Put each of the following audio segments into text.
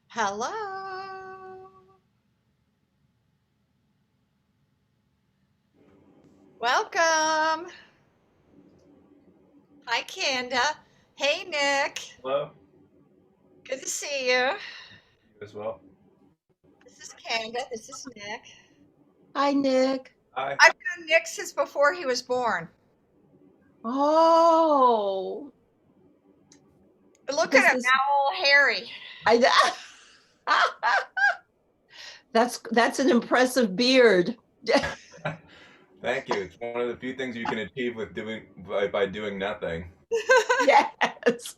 Hello. Welcome. Hi, Kanda. Hey, Nick. Hello, Good to see you. you as well. This is Kanda. This is Nick. Hi, Nick. Hi. I've known Nick since before he was born. Oh, But look at this him is now, all hairy. I. That's an impressive beard. Thank you. It's one of the few things you can achieve with doing by doing nothing. Yes.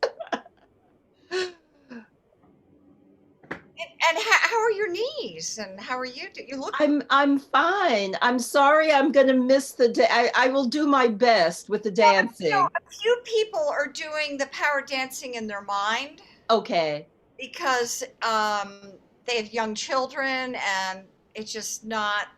And how are your knees? And how are you? You look. I'm fine. I'm sorry I'm gonna miss the day. I will do my best with the dancing. A few people are doing the power dancing in their mind Okay. because they have young children and it's just not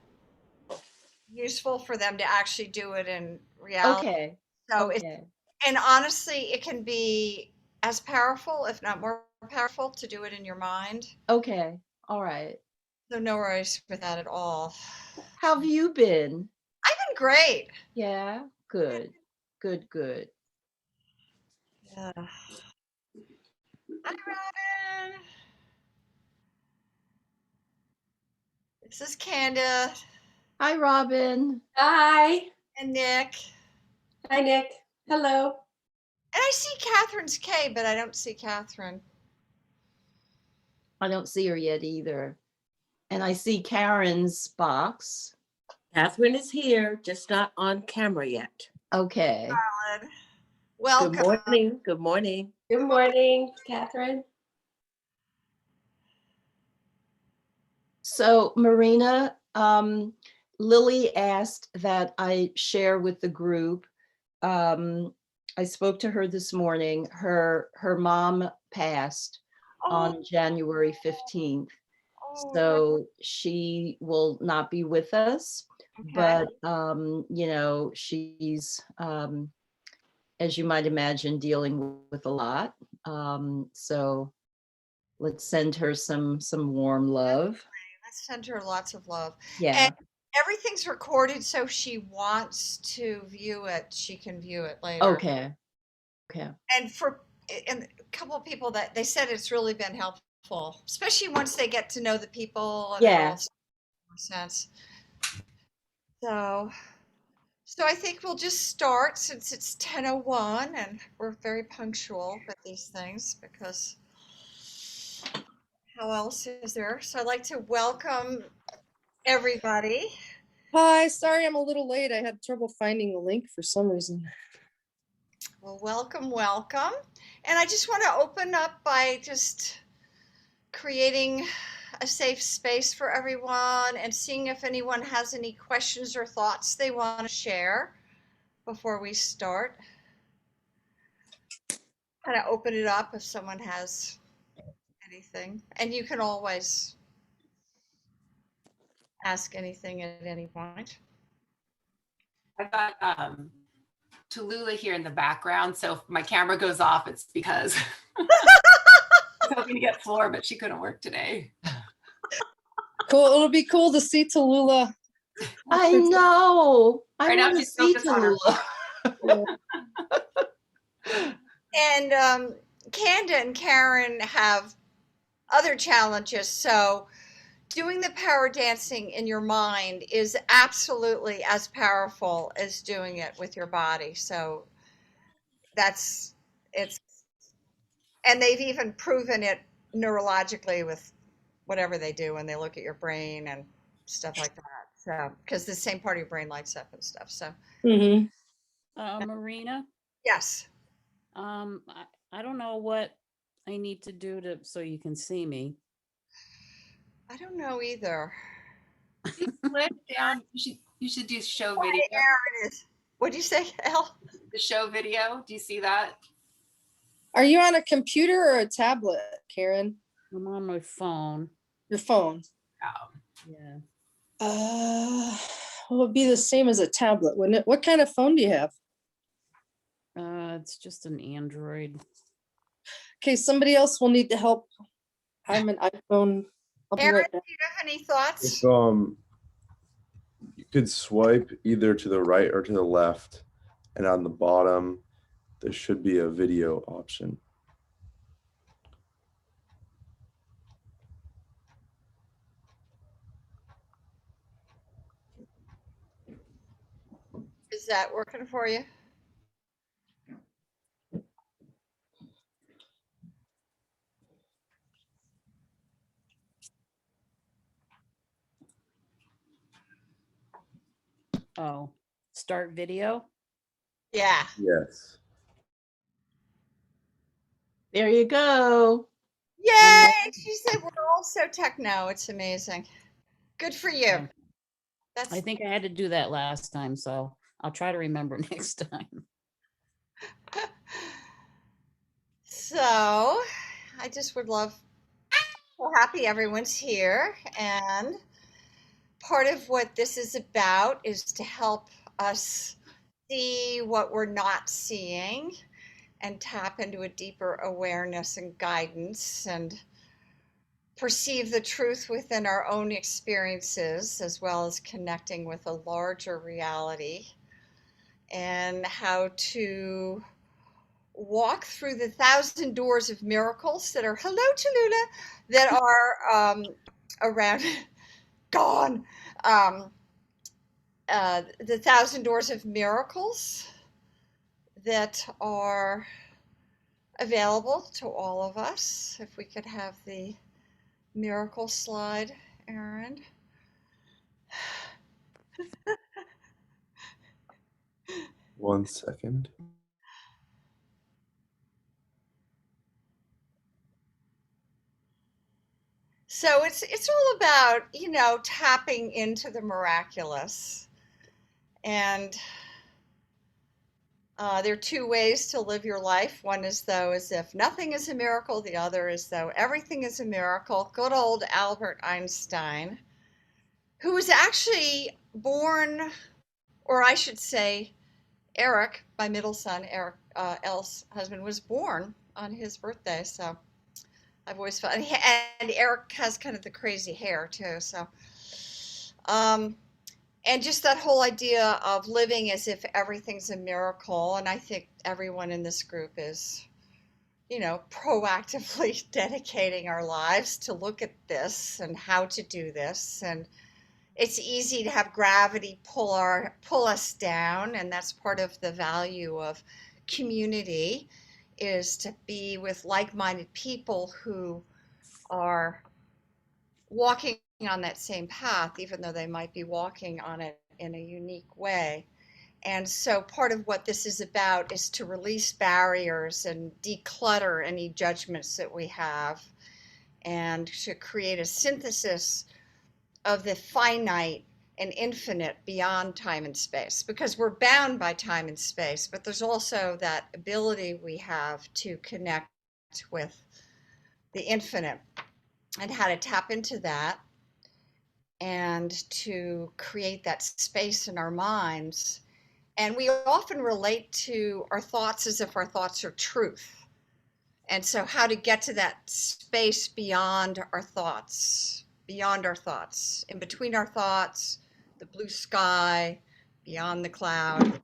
useful for them to actually do it in reality. Okay. So it's Okay. and honestly, it can be as powerful, if not more powerful, to do it in your mind. Okay. All right. So no worries with that at all. How have you been? I've been great. Yeah. Good. Good, good. Yeah. Hi, Robin. This is Kanda Hi, Robin. Hi. and Nick. Hi, Nick. Hello. And I see Catherine's K, but I don't see Catherine. I don't see her yet either. And I see Karen's box. Catherine is here, just not on camera yet. Okay. Good. Welcome. Good morning. Good morning. Good morning, Catherine. So Marina, Lily asked that I share with the group. I spoke to her this morning. Her mom passed on January 15th. So she will not be with us, Okay. but she's as you might imagine, dealing with a lot. So let's send her some warm love. Let's send her lots of love. Yeah. And everything's recorded, so if she wants to view it, she can view it later. Okay. Okay. And a couple of people that they said it's really been helpful, especially once they get to know the people and it Yeah. all makes more sense. So I think we'll just start since it's 10:01 and we're very punctual with these things because how else is there? So I'd like to welcome everybody. Hi, sorry I'm a little late. I had trouble finding the link for some reason. Well, welcome. And I just want to open up by just creating a safe space for everyone and seeing if anyone has any questions or thoughts they want to share before we start. Kind of open it up if someone has anything. And you can always ask anything at any point. I've got Tallulah here in the background, so if my camera goes off, it's because I was hoping to get Floor, but she couldn't work today. Cool. It'll be cool to see Tallulah. I know. I Right now want to she's see focused on her Tallulah. And Kanda and Karen have other challenges. So doing the power dancing in your mind is absolutely as powerful as doing it with your body. So it's, and they've even proven it neurologically with whatever they do when they look at your brain and stuff like that. So, because the same part of your brain lights up and stuff. So, Marina, yes. I don't know what I need to do so you can see me. I don't know either. Flip down. You should do show video. Aaron is. What'd you say, Elle? The show video. Do you see that? Are you on a computer or a tablet, Karen? I'm on my phone. Your phone. Oh. Yeah. Well, it'd be the same as a tablet, wouldn't it? What kind of phone do you have? It's just an Android. Okay, somebody else will need to help I'm an iPhone. I'll be Aaron, right do back. you have any thoughts? If you could swipe either to the right or to the left, and on the bottom there should be a video option. Is that working for you? Oh, start video. Yeah. Yes. There you go. Yay! She said we're all so techno. It's amazing. Good for you. Yeah. That's I think I had to do that last time, so I'll try to remember next time. so. I just would love. Well, happy everyone's here, and part of what this is about is to help us see what we're not seeing and tap into a deeper awareness and guidance and perceive the truth within our own experiences, as well as connecting with a larger reality, and how to walk through the 1,000 doors of miracles that are, hello Tallulah, that are around, gone, the 1,000 doors of miracles that are available to all of us. If we could have the miracle slide, Aaron. One second. So it's all about, tapping into the miraculous. And there are two ways to live your life. One is though as if nothing is a miracle. The other is though everything is a miracle. Good old Albert Einstein, who was actually born, or I should say, Eric, my middle son, Eric, Elle's husband, was born on his birthday. So I've always felt, and Eric has kind of the crazy hair too. So, and just that whole idea of living as if everything's a miracle. And I think everyone in this group is, proactively dedicating our lives to look at this and how to do this. And it's easy to have gravity pull us down, and that's part of the value of community, is to be with like-minded people who are walking on that same path, even though they might be walking on it in a unique way. And so part of what this is about is to release barriers and declutter any judgments that we have, and to create a synthesis of the finite and infinite beyond time and space, because we're bound by time and space, but there's also that ability we have to connect with the infinite, and how to tap into that and to create that space in our minds. And we often relate to our thoughts as if our thoughts are truth. And so how to get to that space beyond our thoughts, in between our thoughts, the blue sky, beyond the cloud.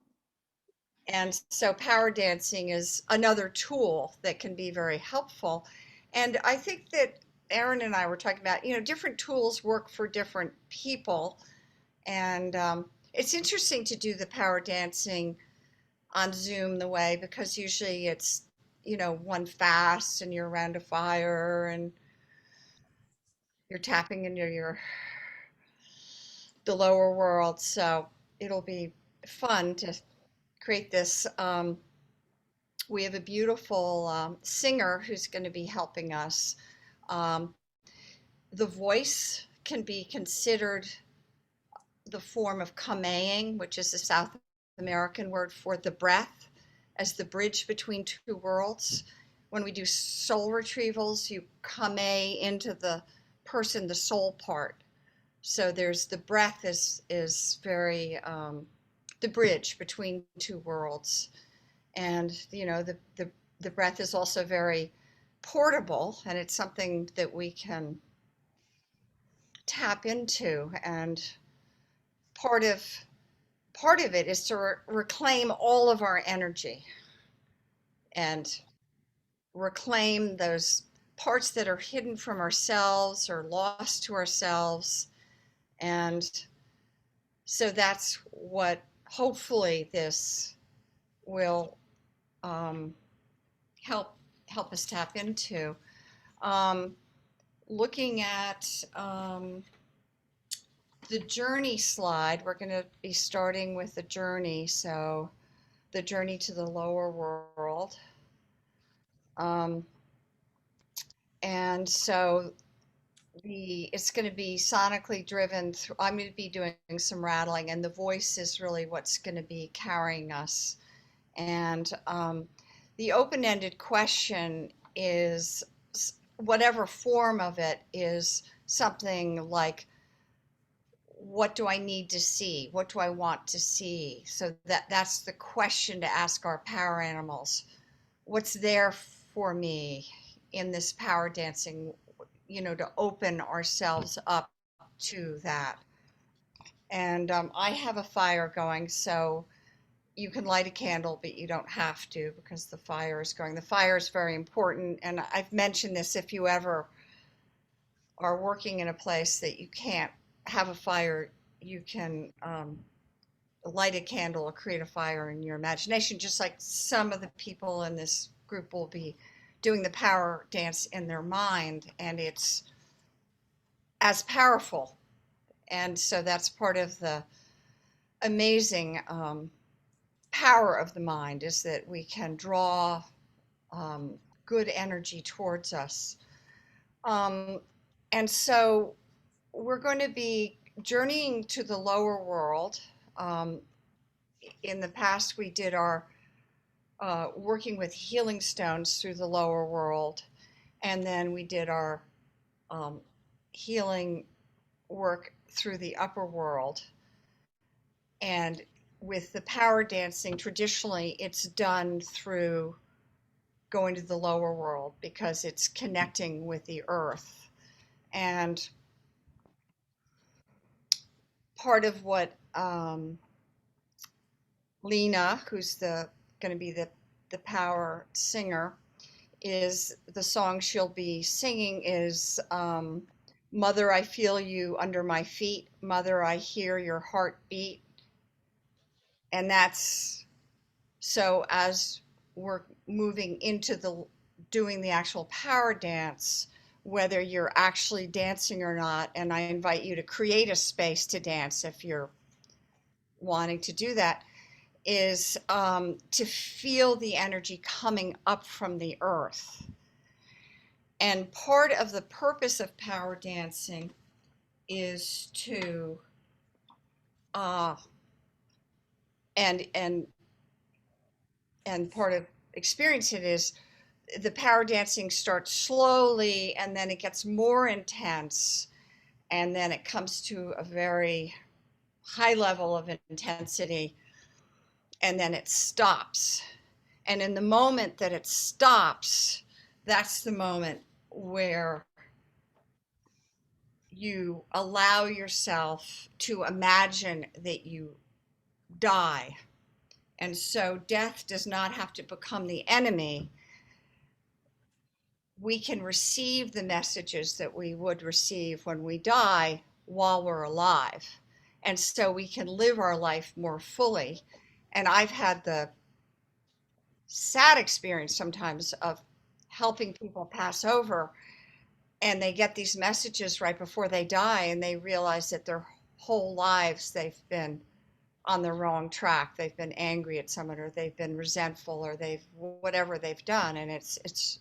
And so power dancing is another tool that can be very helpful. And I think that Aaron and I were talking about, different tools work for different people. And it's interesting to do the power dancing on Zoom the way, because usually it's, one fast and you're around a fire and you're tapping into the lower world. So it'll be fun to create this. We have a beautiful singer who's going to be helping us. The voice can be considered the form of kameing, which is a South American word for the breath, as the bridge between two worlds. When we do soul retrievals, you kame into the person, the soul part. So there's the breath is very the bridge between two worlds, and the breath is also very portable and it's something that we can tap into. And part of it is to reclaim all of our energy and reclaim those parts that are hidden from ourselves or lost to ourselves. And so that's what hopefully this will help us tap into. Looking at the journey slide, we're going to be starting with the journey. So the journey to the lower world. And so it's going to be sonically driven through, I'm going to be doing some rattling, and the voice is really what's going to be carrying us. And the open-ended question is, whatever form of it, is something like, what do I need to see? What do I want to see? So that's the question to ask our power animals. What's there for me in this power dancing, to open ourselves up to that. And I have a fire going, so you can light a candle, but you don't have to because the fire is going. The fire is very important. And I've mentioned this, if you ever are working in a place that you can't have a fire, you can light a candle or create a fire in your imagination, just like some of the people in this group will be doing the power dance in their mind, and it's as powerful. And so that's part of the amazing power of the mind, is that we can draw good energy towards us. And so we're going to be journeying to the lower world. In the past, we did our working with healing stones through the lower world, and then we did our healing work through the upper world. And with the power dancing, traditionally it's done through going to the lower world because it's connecting with the earth. And part of what Lena, who's going to be the power singer, is the song she'll be singing is Mother, I feel you under my feet. Mother, I hear your heart beat. And that's, so as we're moving into doing the actual power dance, whether you're actually dancing or not, and I invite you to create a space to dance if you're wanting to do that, is to feel the energy coming up from the earth. And part of the purpose of power dancing is to and part of experiencing it is the power dancing starts slowly, and then it gets more intense, and then it comes to a very high level of intensity, and then it stops. And in the moment that it stops, that's the moment where you allow yourself to imagine that you die. And so death does not have to become the enemy. We can receive the messages that we would receive when we die while we're alive. And so we can live our life more fully. And I've had the sad experience sometimes of helping people pass over, and they get these messages right before they die, and they realize that their whole lives they've been on the wrong track. They've been angry at someone, or they've been resentful, or they've whatever they've done, and it's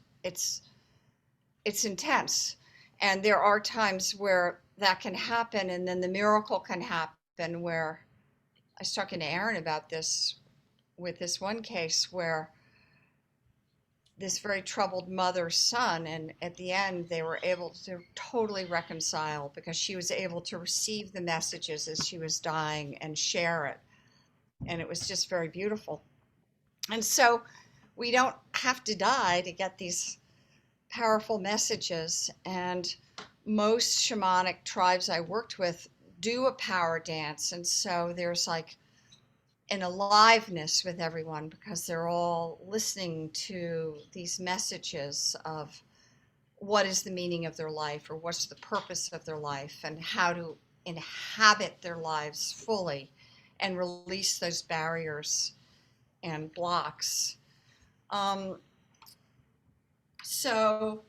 intense. And there are times where that can happen, and then the miracle can happen, where I was talking to Aaron about this with this one case where this very troubled mother's son, and at the end they were able to totally reconcile because she was able to receive the messages as she was dying and share it. And it was just very beautiful. And so we don't have to die to get these powerful messages. And most shamanic tribes I worked with do a power dance. And so there's like an aliveness with everyone because they're all listening to these messages of what is the meaning of their life or what's the purpose of their life and how to inhabit their lives fully and release those barriers and blocks. So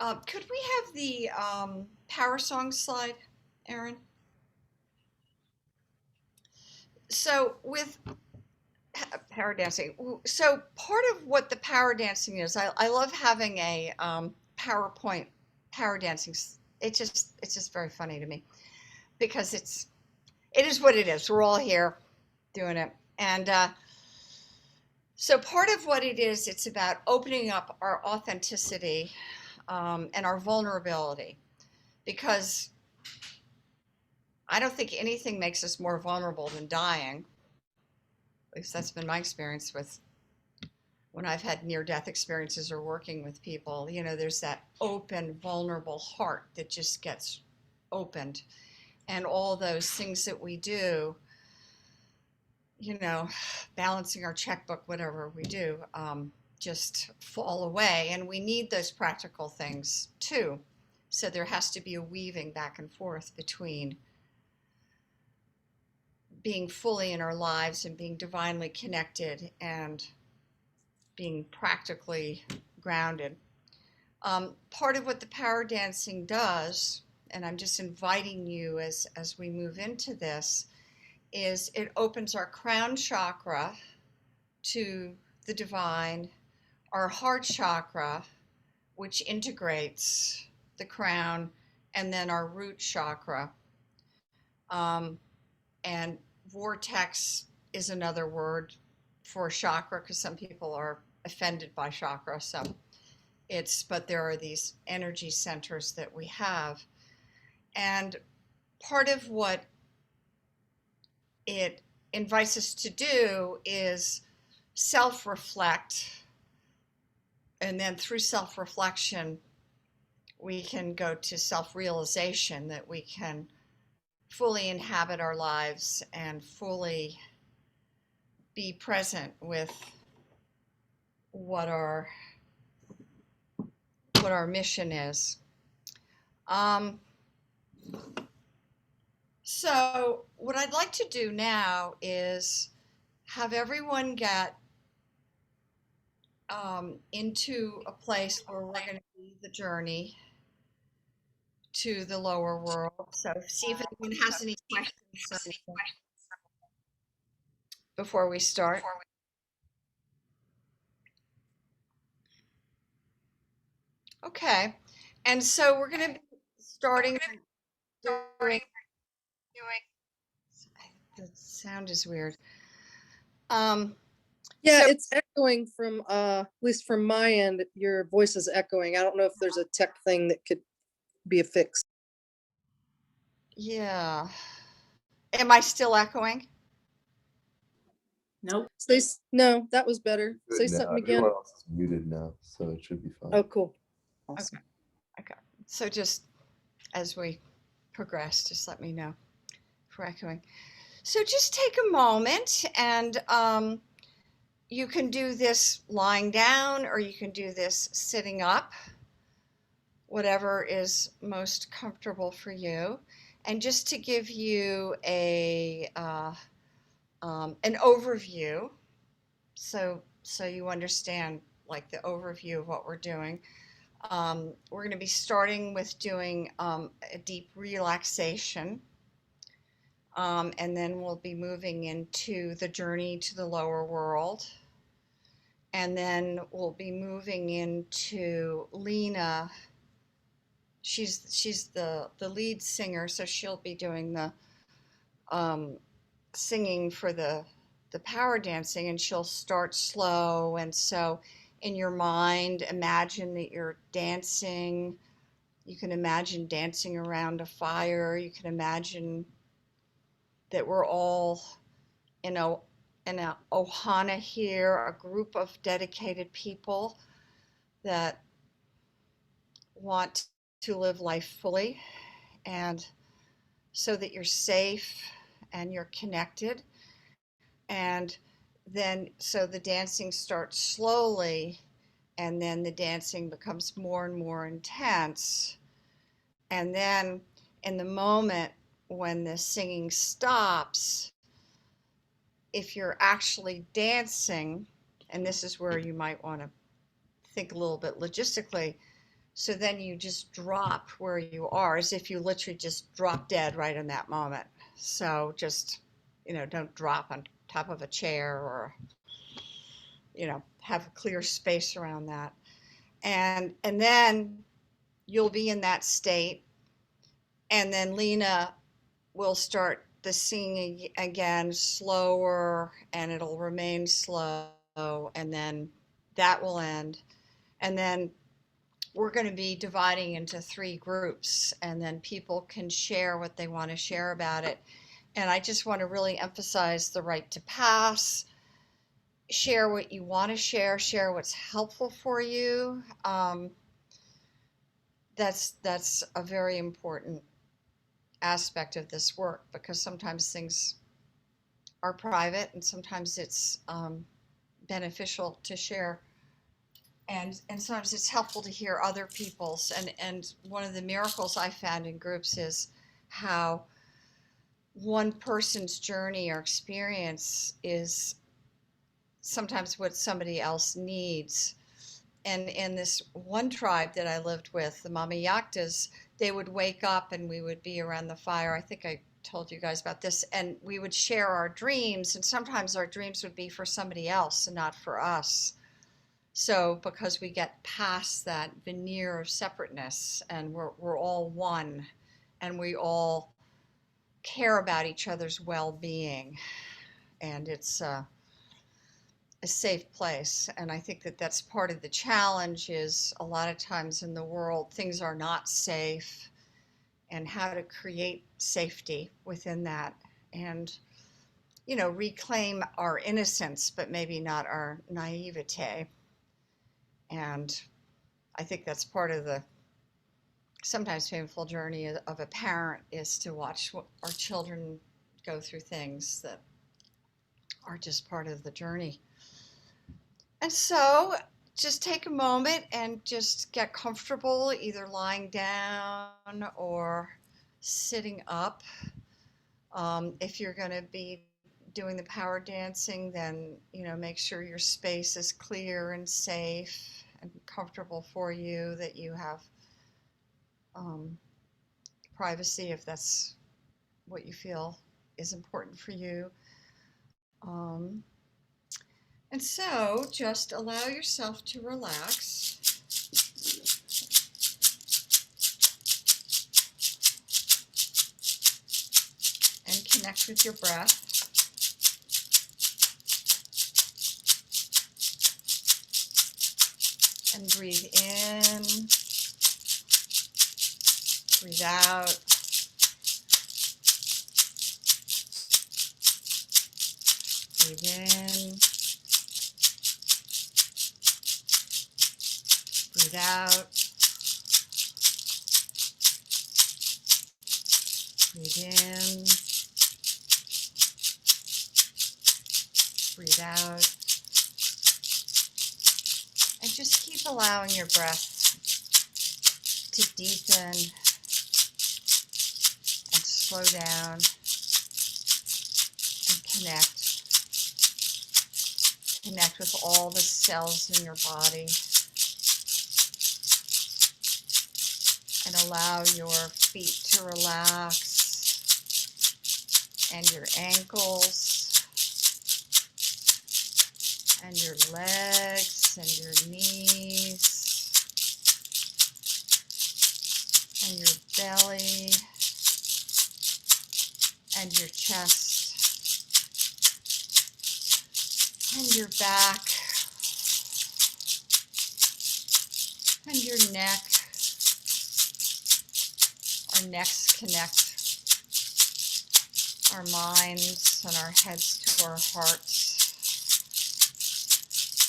could we have the power song slide, Erin? So with power dancing, so part of what the power dancing is, I love having a PowerPoint power dancing. It's just very funny to me because it is what it is. We're all here doing it, and so part of what it is, it's about opening up our authenticity and our vulnerability, because I don't think anything makes us more vulnerable than dying. At least that's been my experience with when I've had near-death experiences or working with people. You know, there's that open, vulnerable heart that just gets opened, and all those things that we do, you know, balancing our checkbook, whatever we do, just fall away. And we need those practical things too. So there has to be a weaving back and forth between being fully in our lives and being divinely connected and being practically grounded. Part of what the power dancing does, and I'm just inviting you as we move into this, is it opens our crown chakra to the divine, our heart chakra, which integrates the crown, and then our root chakra. And vortex is another word for chakra because some people are offended by chakra. So but there are these energy centers that we have. And part of what it invites us to do is self-reflect. And then through self-reflection, we can go to self-realization, that we can fully inhabit our lives and fully be present with what our mission is. So what I'd like to do now is have everyone get into a place where we're going to do the journey to the lower world. So see if anyone has any questions before we start. Okay, and so we're going to be starting doing. The sound is weird. Yeah, So- it's echoing from at least from my end. Your voice is echoing. I don't know if there's a tech thing that could be a fix. Yeah. Am I still echoing? Nope. No, that was better. Good Say now. something again. Everyone else is muted now, so it should be fine. Oh, cool. Awesome. Okay. So just as we progress, just let me know if we're echoing. So just take a moment, and you can do this lying down or you can do this sitting up, whatever is most comfortable for you. And just to give you an overview, so you understand like the overview of what we're doing. We're going to be starting with doing a deep relaxation, and then we'll be moving into the journey to the lower world, and then we'll be moving into Lena. She's the lead singer, so she'll be doing the singing for the power dancing, and she'll start slow. And so in your mind, imagine that you're dancing. You can imagine dancing around a fire. You can imagine that we're all in a an ohana here, a group of dedicated people that want to live life fully, and so that you're safe and you're connected. And then, so the dancing starts slowly, and then the dancing becomes more and more intense. And then, in the moment when the singing stops, if you're actually dancing, and this is where you might want to think a little bit logistically, so then you just drop where you are, as if you literally just drop dead right in that moment. So just, don't drop on top of a chair, or, have a clear space around that. And then you'll be in that state. And then Lena will start the singing again, slower, and it'll remain slow. And then that will end. And then we're going to be dividing into 3 groups, and then people can share what they want to share about it. And I just want to really emphasize the right to pass. Share what you want to share what's helpful for you. That's a very important aspect of this work, because sometimes things are private and sometimes it's beneficial to share. And sometimes it's helpful to hear other people's. And one of the miracles I found in groups is how one person's journey or experience is sometimes what somebody else needs. And in this one tribe that I lived with, the Mama Yaktas, they would wake up and we would be around the fire. I think I told you guys about this. And we would share our dreams. And sometimes our dreams would be for somebody else and not for us. So because we get past that veneer of separateness, and we're all one, and we all care about each other's well-being, and it's a safe place. And I think that that's part of the challenge, is a lot of times in the world things are not safe, and how to create safety within that, and reclaim our innocence, but maybe not our naivete. And I think that's part of the sometimes painful journey of a parent, is to watch our children go through things that are just part of the journey. And so just take a moment and just get comfortable, either lying down or sitting up. If you're going to be doing the power dancing, then make sure your space is clear and safe and comfortable for you, that you have privacy if that's what you feel is important for you. And so just allow yourself to relax. And connect with your breath. And breathe in, breathe out. Breathe in, breathe out. Breathe in, breathe out. And just keep allowing your breath to deepen and slow down and connect. Connect with all the cells in your body. And allow your feet to relax, and your ankles, and your legs, and your knees, and your belly, and your chest, and your back, and your neck. Our necks connect our minds and our heads to our hearts.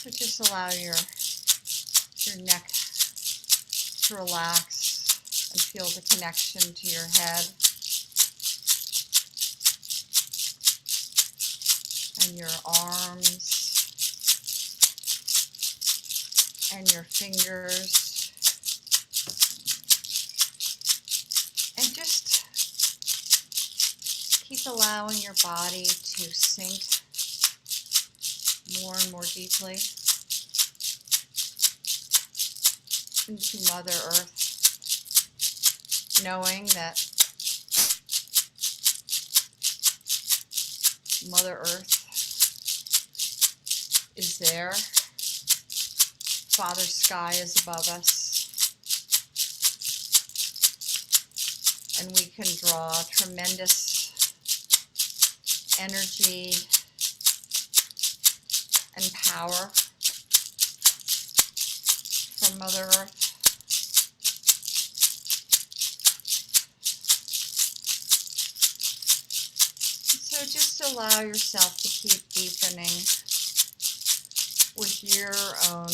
So just allow your neck to relax and feel the connection to your head and your arms and your fingers. And just keep allowing your body to sink more and more deeply into Mother Earth, knowing that Mother Earth is there. Father Sky is above us. And we can draw tremendous energy and power from Mother Earth. So just allow yourself to keep deepening with your own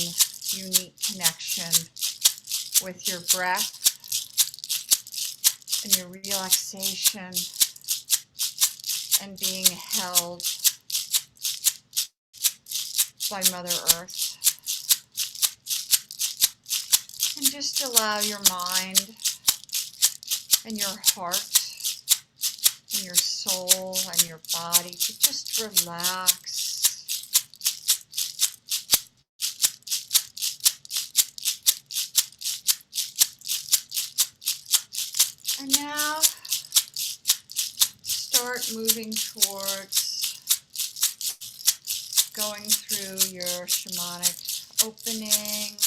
unique connection with your breath and your relaxation and being held by Mother Earth. And just allow your mind and your heart and your soul and your body to just relax. And now start moving towards going through your shamanic opening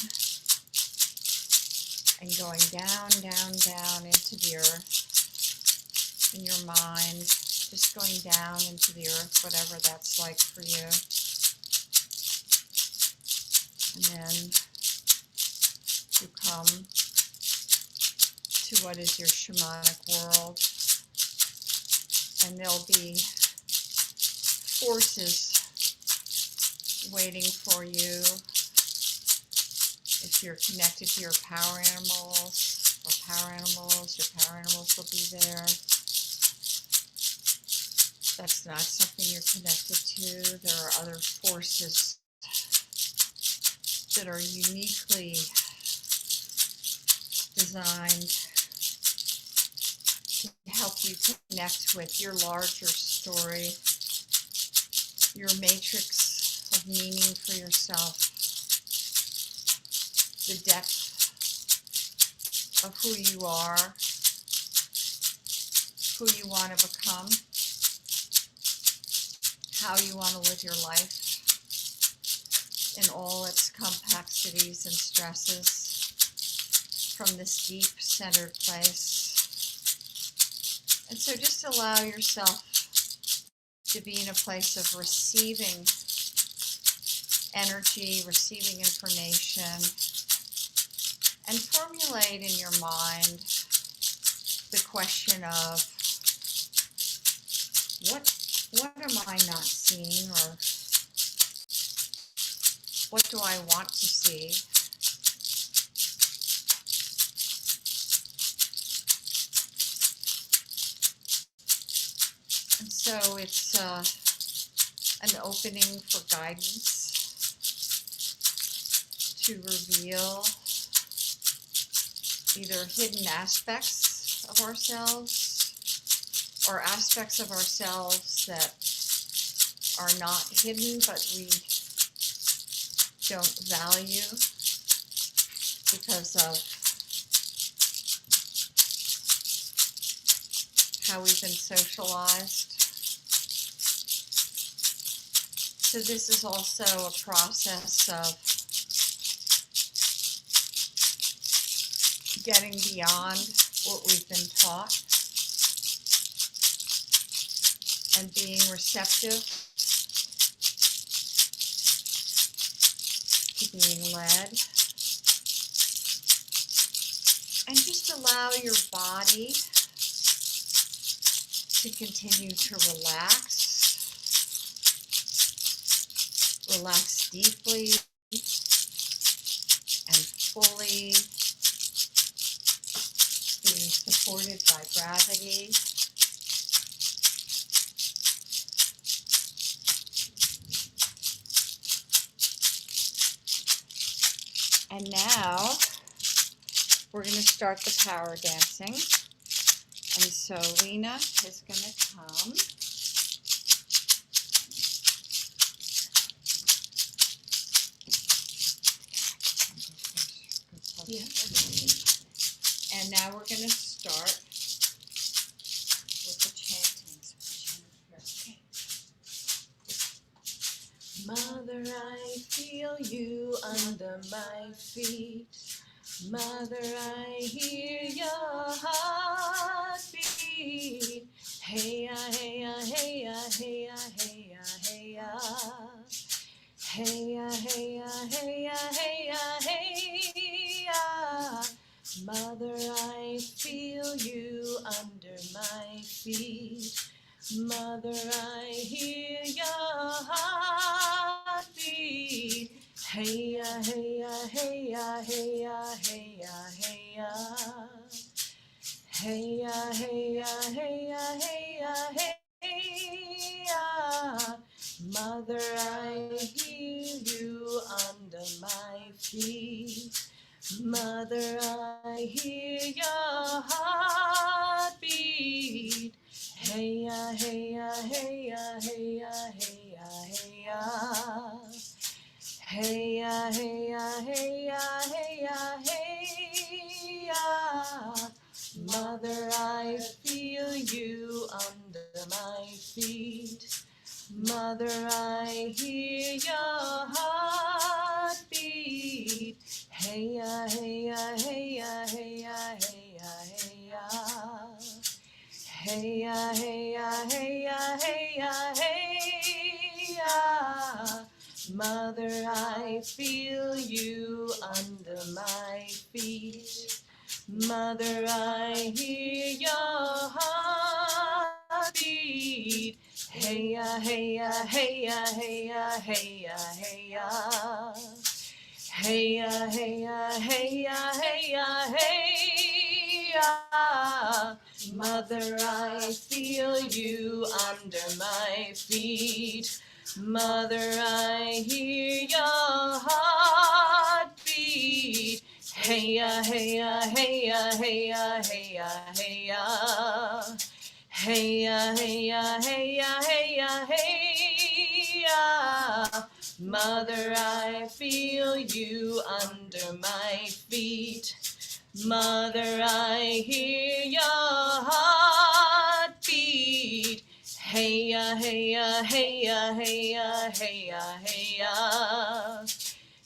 and going down, down, down into the earth in your mind, just going down into the earth, whatever that's like for you. And then you come to what is your shamanic world, and there'll be forces waiting for you if you're connected to your power animals or power animals. Your power animals will be there. That's not something you're connected to. There are other forces that are uniquely designed to help you connect with your larger story, your matrix of meaning for yourself, the depth of who you are, who you want to become, how you want to live your life in all its complexities and stresses from this deep centered place. And so just allow yourself to be in a place of receiving energy, receiving information, and formulate in your mind the question of what am I not seeing, or what do I want to see? And so it's an opening for guidance to reveal either hidden aspects of ourselves or aspects of ourselves that are not hidden but we don't value because of how we've been socialized. So this is also a process of getting beyond what we've been taught and being receptive to being led. And just allow your body to continue to relax. Relax deeply and fully, being supported by gravity. And now we're going to start the power dancing. And so Lena is going to come. And now we're going to start with the chanting. Mother, I feel you under my feet. Mother, I hear your heartbeat. Hey ya, hey ya, hey ya, hey ya, hey ya, hey ya. Hey ya, hey ya, hey ya, hey ya, hey ya. Mother, I feel you under my feet. Mother, I hear your heartbeat. Hey ya, hey ya, hey ya, hey ya, hey ya, hey ya. Hey ya, hey ya, hey ya, hey ya, hey ya. Mother, I hear you under my feet. Mother, I hear your heartbeat. Hey ya, hey ya, hey ya, hey ya, hey ya, hey ya. Hey ya, hey ya, hey ya, hey ya, hey ya. Mother, I feel you under my feet. Mother, I hear your heartbeat. Hey ya, hey ya, hey ya, hey ya, hey ya, hey ya. Hey ya, hey ya, hey ya, hey ya, hey ya. Mother, I feel you under my feet. Mother, I hear your heartbeat. Hey ya, hey ya, hey ya, hey ya, hey ya, hey ya. Hey ya, hey ya, hey ya, hey ya, hey ya. Mother, I feel you under my feet. Mother, I hear your heartbeat. Hey ya, hey ya, hey ya, hey ya, hey ya, hey ya. Hey ya, hey ya, hey ya, hey ya, hey ya. Mother, I feel you under my feet. Mother, I hear your heartbeat. Hey ya, hey ya, hey ya, hey ya, hey ya, hey ya.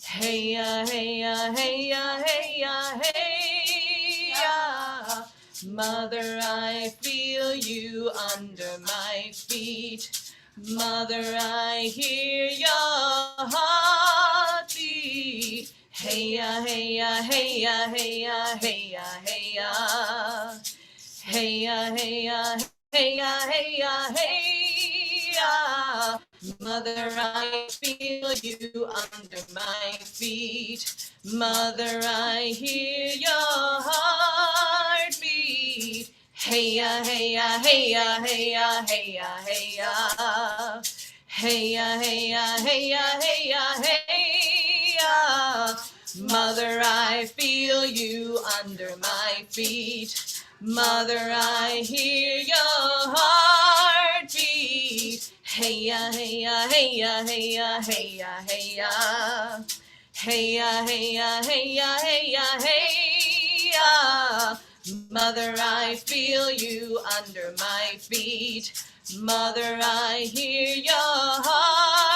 Hey ya, hey ya, hey ya, hey ya, hey ya. Mother, I feel you under my feet. Mother, I hear your heartbeat. Hey ya, hey ya, hey ya, hey ya, hey ya, hey ya. Hey ya, hey ya, hey ya, hey ya, hey ya. Mother, I feel you under my feet. Mother, I hear your heartbeat. Hey ya, hey ya, hey ya, hey ya, hey ya, hey ya. Hey ya, hey ya, hey ya, hey ya, hey ya. Mother, I feel you under my feet. Mother, I hear your heartbeat. Hey ya, hey ya, hey ya, hey ya, hey ya, hey ya. Hey ya, hey ya, hey ya, hey ya, hey ya. Mother, I feel you under my feet. Mother, I hear your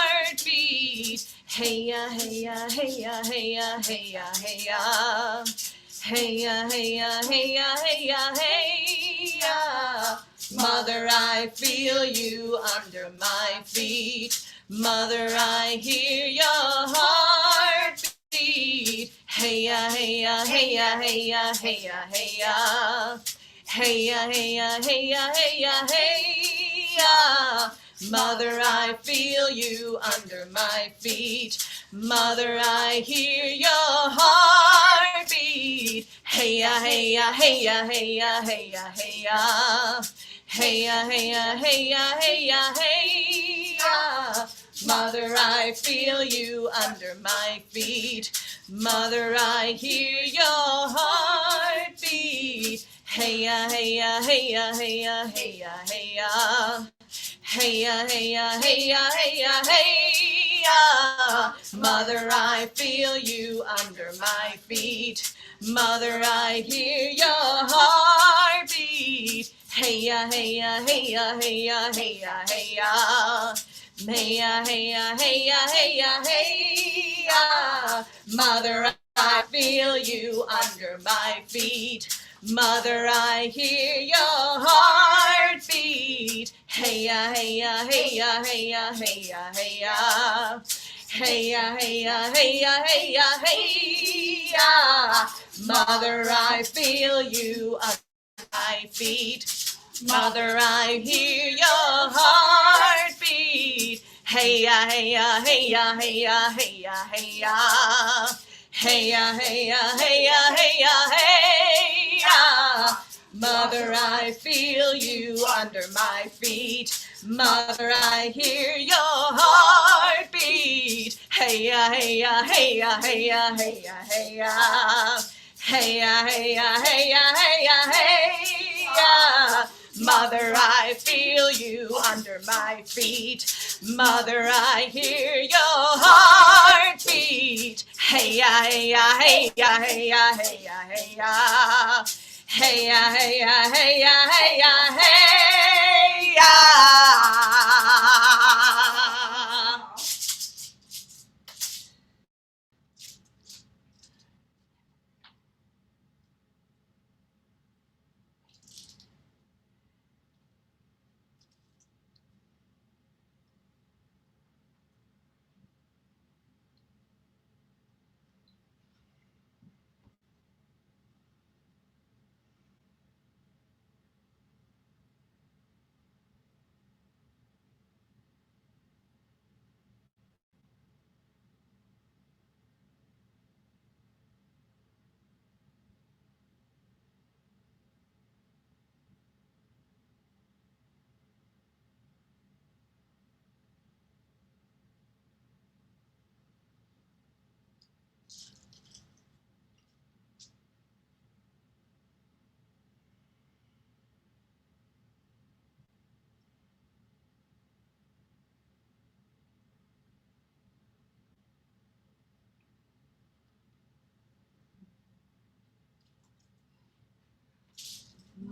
heartbeat. Hey ya, hey ya, hey ya, hey ya, hey ya, hey ya. Hey ya, hey ya, hey ya, hey ya, hey ya. Mother, I feel you under my feet. Mother, I hear your heartbeat. Hey ya, hey ya, hey ya, hey ya, hey ya, hey ya. Hey ya, hey ya, hey ya, hey ya, hey Mother, I feel you under my feet. Mother, I hear your heartbeat. Hey ya, hey ya, hey ya, hey ya, hey ya, hey ya. Hey ya, hey ya, hey ya, hey ya, hey ya. Mother, I feel you under my feet. Mother, I hear your heartbeat. Hey ya, hey ya, hey ya, hey ya, hey ya, hey ya. Hey ya, hey ya, hey ya, hey ya, hey ya. Mother, I feel you under my feet. Mother, I hear your heartbeat. Hey ya, hey ya, hey ya, hey ya, hey ya, hey ya. Hey ya, hey ya, hey ya, hey ya, hey ya. Mother, I feel you under my feet. Mother, I hear your heartbeat. Hey ya, hey ya, hey ya, hey ya, hey ya, hey ya. Hey ya, hey ya, hey ya, hey ya, hey ya. Mother, I feel you under my feet. Mother, I hear your heartbeat. Hey ya, hey ya, hey ya, hey ya, hey ya, hey ya. Hey ya, hey ya, hey ya, hey ya, hey ya. Mother, I feel you under my feet. Mother, I hear your heartbeat. Hey ya, hey ya, hey ya, hey ya, hey ya, hey ya. Hey ya, hey ya, hey ya, hey ya, hey ya. Mother, I feel you under my feet. Mother, I hear your heartbeat. Hey ya, hey ya, hey ya, hey ya, hey ya, hey ya. Hey ya, hey ya, hey ya, hey ya, hey ya.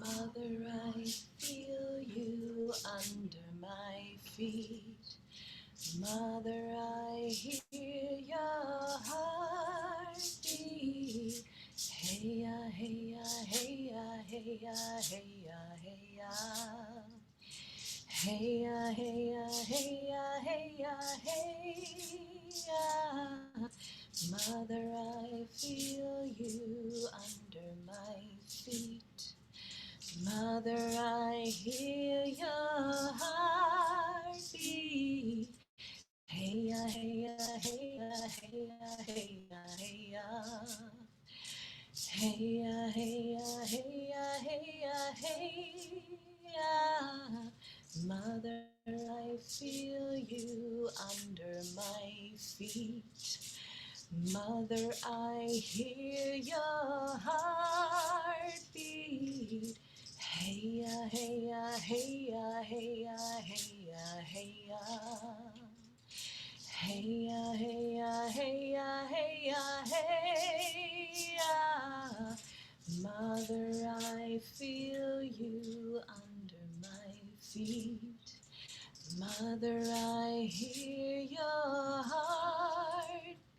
Mother, I feel you under my feet. Mother, I hear your heartbeat. Hey ya, hey ya, hey ya, hey ya, hey ya, hey ya. Hey ya, hey ya, hey ya, hey ya, hey ya. Mother, I feel you under my feet. Mother, I hear your heartbeat. Hey ya, hey ya, hey ya, hey ya, hey ya, hey ya. Hey ya, hey ya, hey ya, hey ya, hey ya. Mother, I feel you under my feet. Mother, I hear your heartbeat. Hey ya, hey ya, hey ya, hey ya, hey ya, hey ya. Hey ya, hey ya, hey ya, hey ya, hey ya. Mother, I feel you under my feet. Mother, I hear your heartbeat.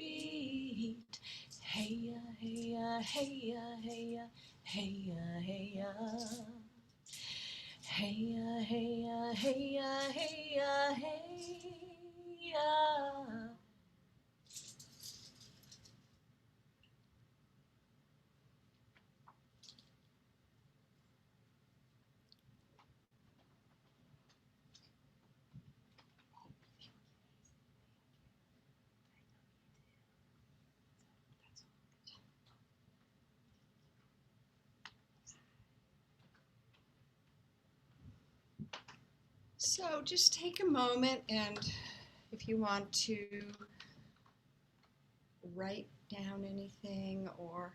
Hey ya, hey ya, hey ya, hey ya, hey ya, hey ya. Hey ya, hey ya, hey ya, hey ya, hey ya. So just take a moment, and if you want to write down anything or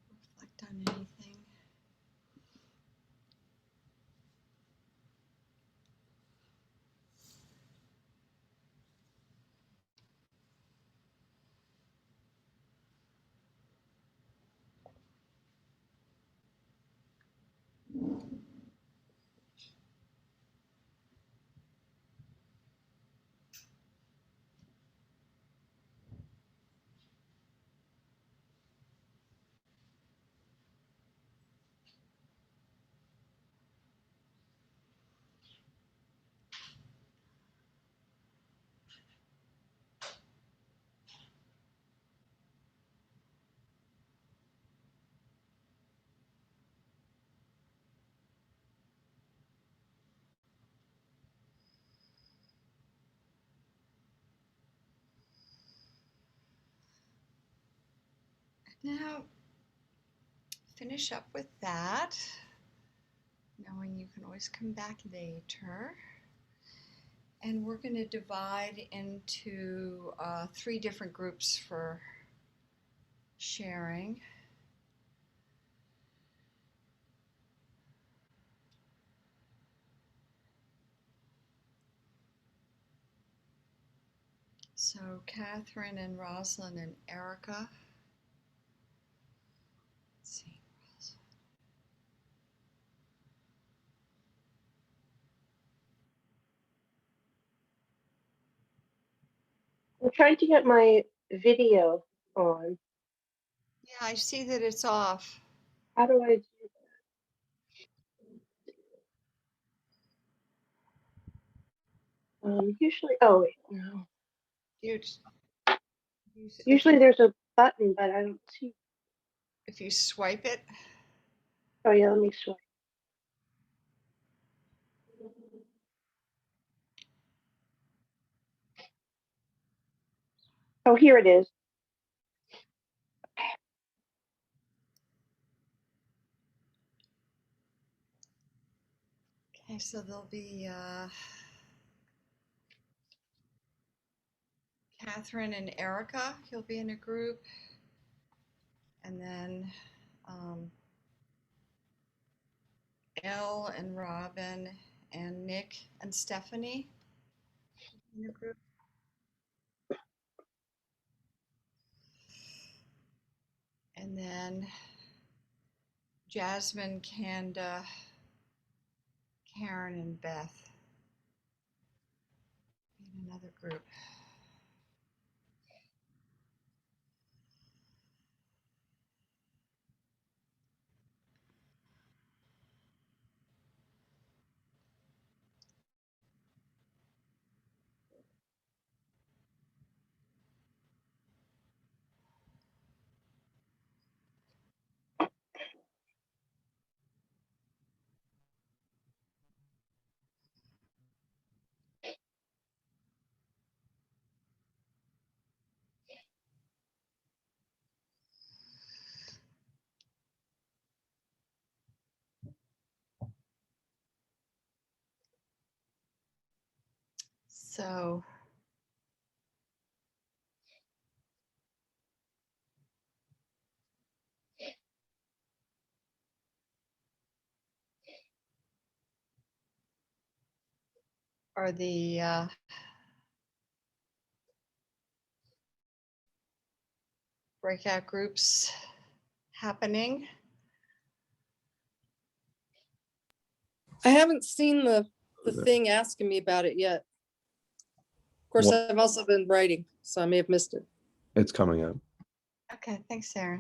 reflect on anything. Now, finish up with that, knowing you can always come back later. And we're going to divide into 3 different groups for sharing. So Catherine and Rosalind and Erica. Let's see. I'm trying to get my video on. Yeah, I see that it's off. How do I do usually, oh wait, no. You, Usually there's a button, but I don't see. if you swipe it. Oh yeah, let me swipe. Oh, here it is. Okay, so there'll be Catherine and Erica. You'll be in a group. And then Elle and Robin and Nick and Stephanie in a group. And then Jasmine, Kanda, Karen, and Beth in another group. So are the breakout groups happening? I haven't seen the thing asking me about it yet. Of course, What? I've also been writing, so I may have missed it. It's coming up. Okay, thanks, Sarah.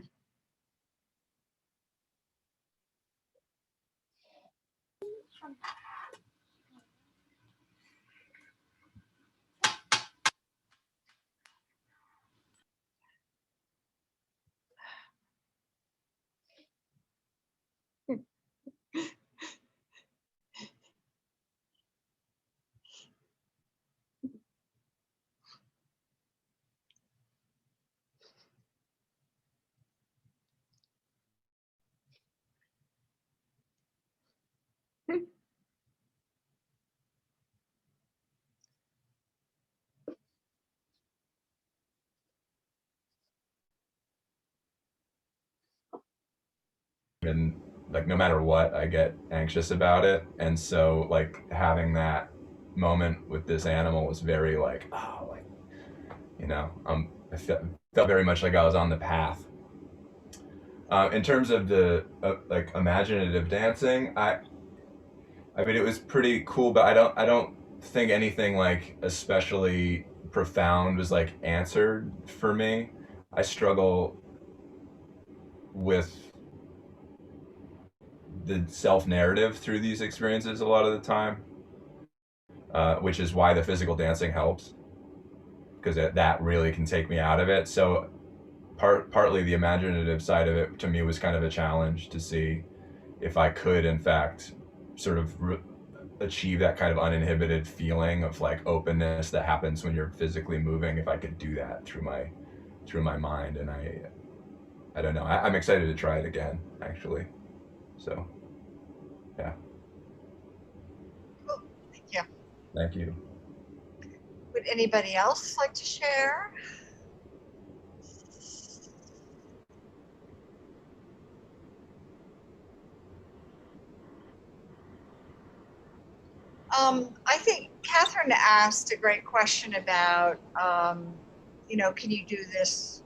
even like no matter what, I get anxious about it. And so like having that moment with this animal was very like, oh, like, you know, I felt very much like I was on the path. In terms of the like imaginative dancing, I mean, it was pretty cool, but I don't think anything like especially profound was like answered for me. I struggle with the self narrative through these experiences a lot of the time, which is why the physical dancing helps, because that really can take me out of it. So partly the imaginative side of it to me was kind of a challenge to see if I could in fact sort of achieve that kind of uninhibited feeling of like openness that happens when you're physically moving, if I could do that through my mind. And I don't know, I'm excited to try it again actually. So yeah. Cool. Thank you. Thank you. Would anybody else like to share? I think Catherine asked a great question about, you know, can you do this?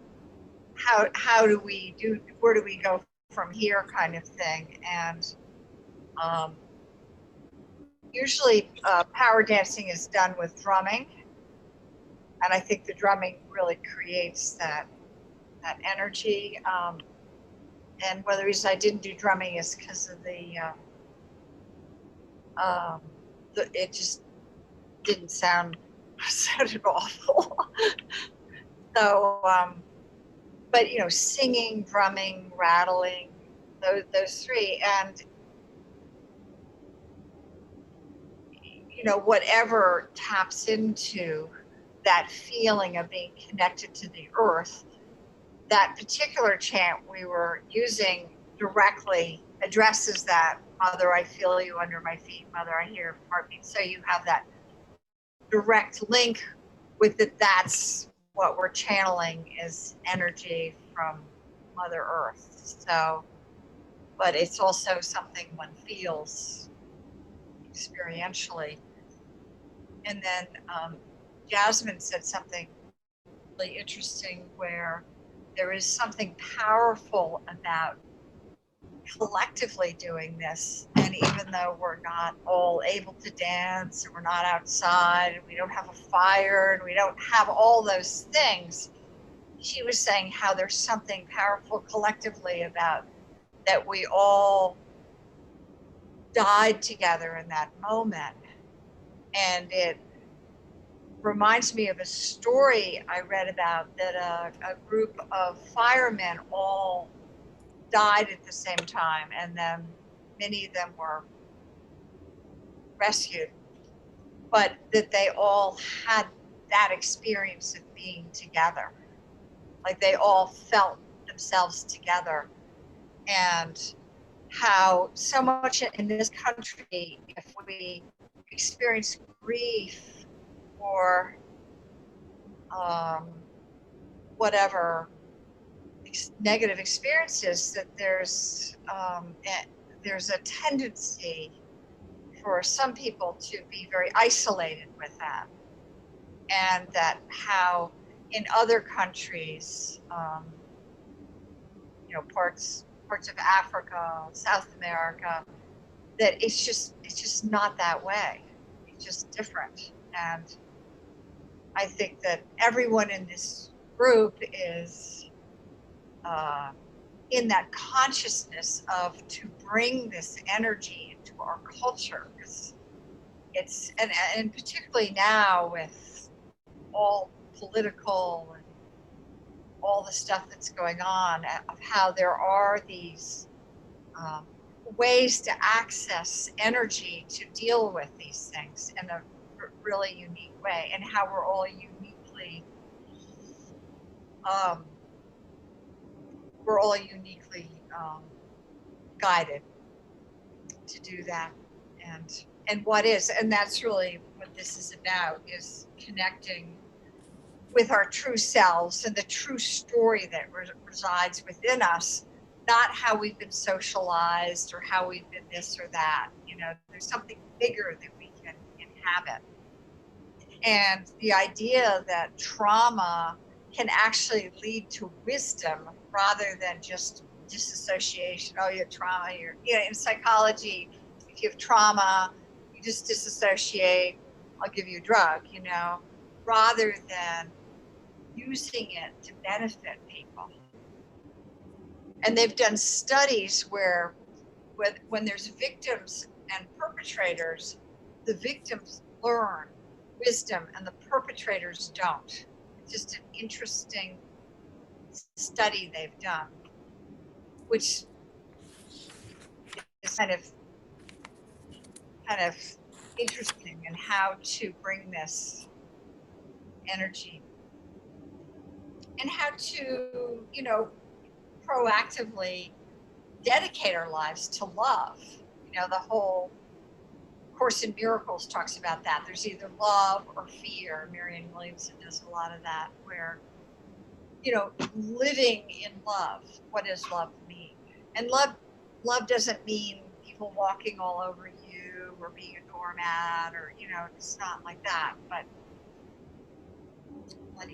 How do we do? Where do we go from here? Kind of thing. And usually, power dancing is done with drumming, and I think the drumming really creates that energy. And one of the reasons I didn't do drumming is because of it just didn't sounded awful. So, but you know, singing, drumming, rattling, those three, and you know, whatever taps into that feeling of being connected to the earth. That particular chant we were using directly addresses that. Mother, I feel you under my feet. Mother, I hear your heartbeat. So you have that direct link with it. That's what we're channeling is energy from Mother Earth. So, but it's also something one feels experientially. And then Jasmine said something really interesting where there is something powerful about collectively doing this. And even though we're not all able to dance and we're not outside and we don't have a fire and we don't have all those things, she was saying how there's something powerful collectively about that we all died together in that moment. And it reminds me of a story I read about that a group of firemen all died at the same time, and then many of them were rescued, but that they all had that experience of being together. Like they all felt themselves together, and how so much in this country, if we experience grief or whatever negative experiences, that there's a tendency for some people to be very isolated with that, and that how in other countries, you know, parts of Africa, South America, that it's just not that way. It's just different. And I think that everyone in this group is in that consciousness of to bring this energy into our culture. It's and particularly now with all political and all the stuff that's going on, of how there are these ways to access energy to deal with these things in a really unique way, and how we're all uniquely guided to do that. And that's really what this is about, is connecting with our true selves and the true story that resides within us, not how we've been socialized or how we've been this or that. You know, there's something bigger that we can inhabit. And the idea that trauma can actually lead to wisdom rather than just disassociation. Oh, you have trauma. In psychology, if you have trauma, you just disassociate. I'll give you a drug, rather than using it to benefit people. And they've done studies where when there's victims and perpetrators, the victims learn wisdom and the perpetrators don't. It's just an interesting study they've done, which is kind of interesting in how to bring this energy and how to, proactively dedicate our lives to love. The whole Course in Miracles talks about that. There's either love or fear. Marianne Williamson does a lot of that, where, living in love. What does love mean? And love doesn't mean people walking all over you or being a doormat or, it's not like that. But what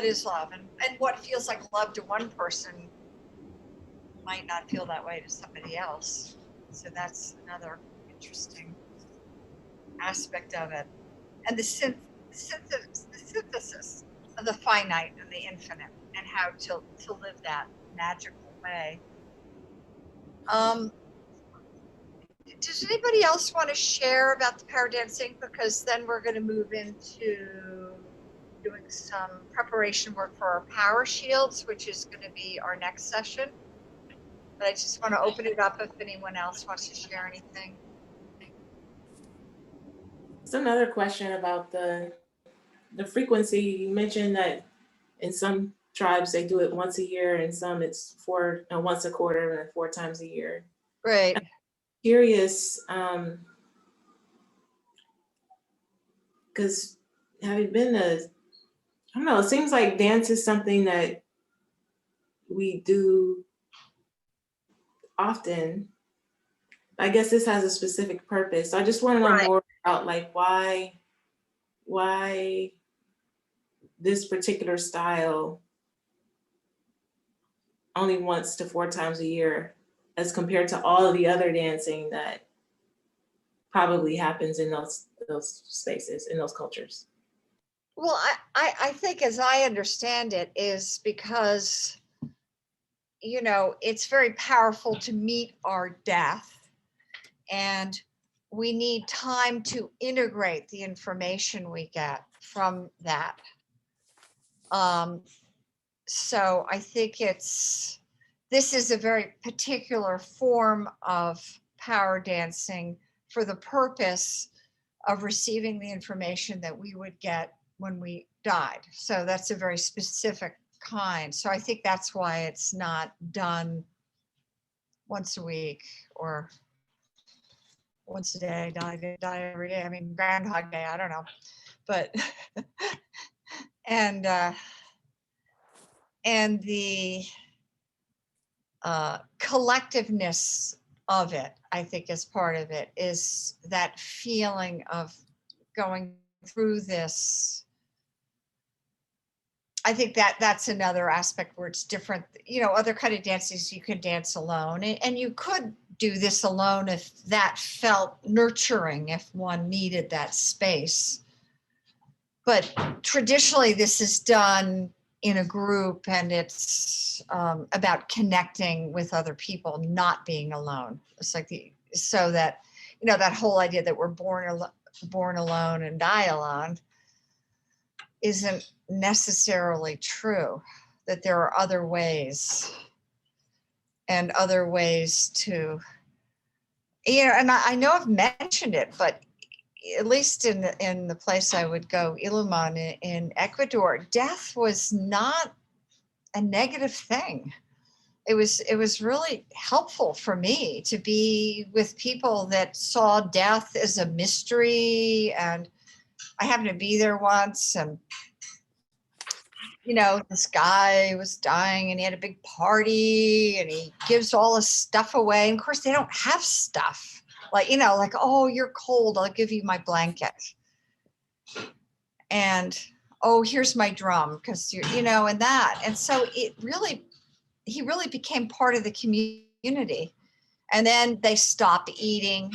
is love? And what feels like love to one person might not feel that way to somebody else. So that's another interesting aspect of it. And the synthesis of the finite and the infinite, and how to live that magical way. Does anybody else want to share about the power dancing? Because then we're going to move into doing some preparation work for our power shields, which is going to be our next session. But I just want to open it up if anyone else wants to share anything. It's another question about the frequency. You mentioned that in some tribes they do it once a year, and some it's once a quarter and 4 times a year. Right. I'm curious, because having been I don't know, it seems like dance is something that we do often. I guess this has a specific purpose. So I just want to know more about why this particular style only once to 4 times a year, as compared to all of the other dancing that probably happens in those spaces, in those cultures. Well, I think, as I understand it, is because, it's very powerful to meet our death, and we need time to integrate the information we get from that. So I think this is a very particular form of power dancing for the purpose of receiving the information that we would get when we died. So that's a very specific kind. So I think that's why it's not done once a week or once a day, die every day. I mean, Groundhog Day, I don't know. But, and the collectiveness of it, I think, is part of it, is that feeling of going through this. I think that's another aspect where it's different. Other kind of dances you can dance alone, and you could do this alone if that felt nurturing, if one needed that space. But traditionally, this is done in a group, and it's about connecting with other people, not being alone. It's like so that that whole idea that we're born alone and die alone isn't necessarily true. That there are other ways, and other ways to, and I know I've mentioned it, but at least in the place I would go, Iluman in Ecuador, death was not a negative thing. It was really helpful for me to be with people that saw death as a mystery. And I happened to be there once, and you know, this guy was dying and he had a big party and he gives all his stuff away. And of course, they don't have stuff. Like, you know, like, oh, you're cold, I'll give you my blanket. And, oh, here's my drum, because you're, you know, and that. And so he really became part of the community. And then they stop eating.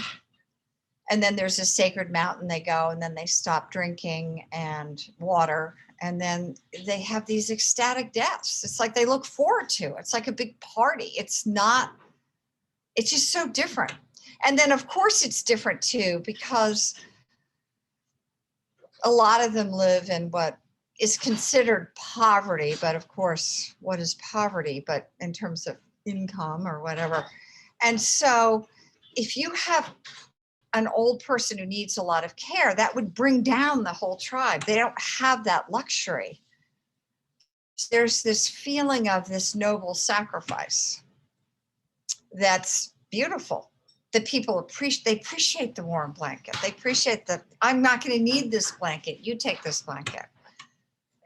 And then there's a sacred mountain they go, and then they stop drinking and water. And then they have these ecstatic deaths. It's like they look forward to. It's like a big party. It's just so different. And then of course it's different too, because a lot of them live in what is considered poverty, but of course, what is poverty, but in terms of income or whatever. And so if you have an old person who needs a lot of care, that would bring down the whole tribe. They don't have that luxury. There's this feeling of this noble sacrifice that's beautiful. The people appreciate the warm blanket. They appreciate that I'm not going to need this blanket. You take this blanket.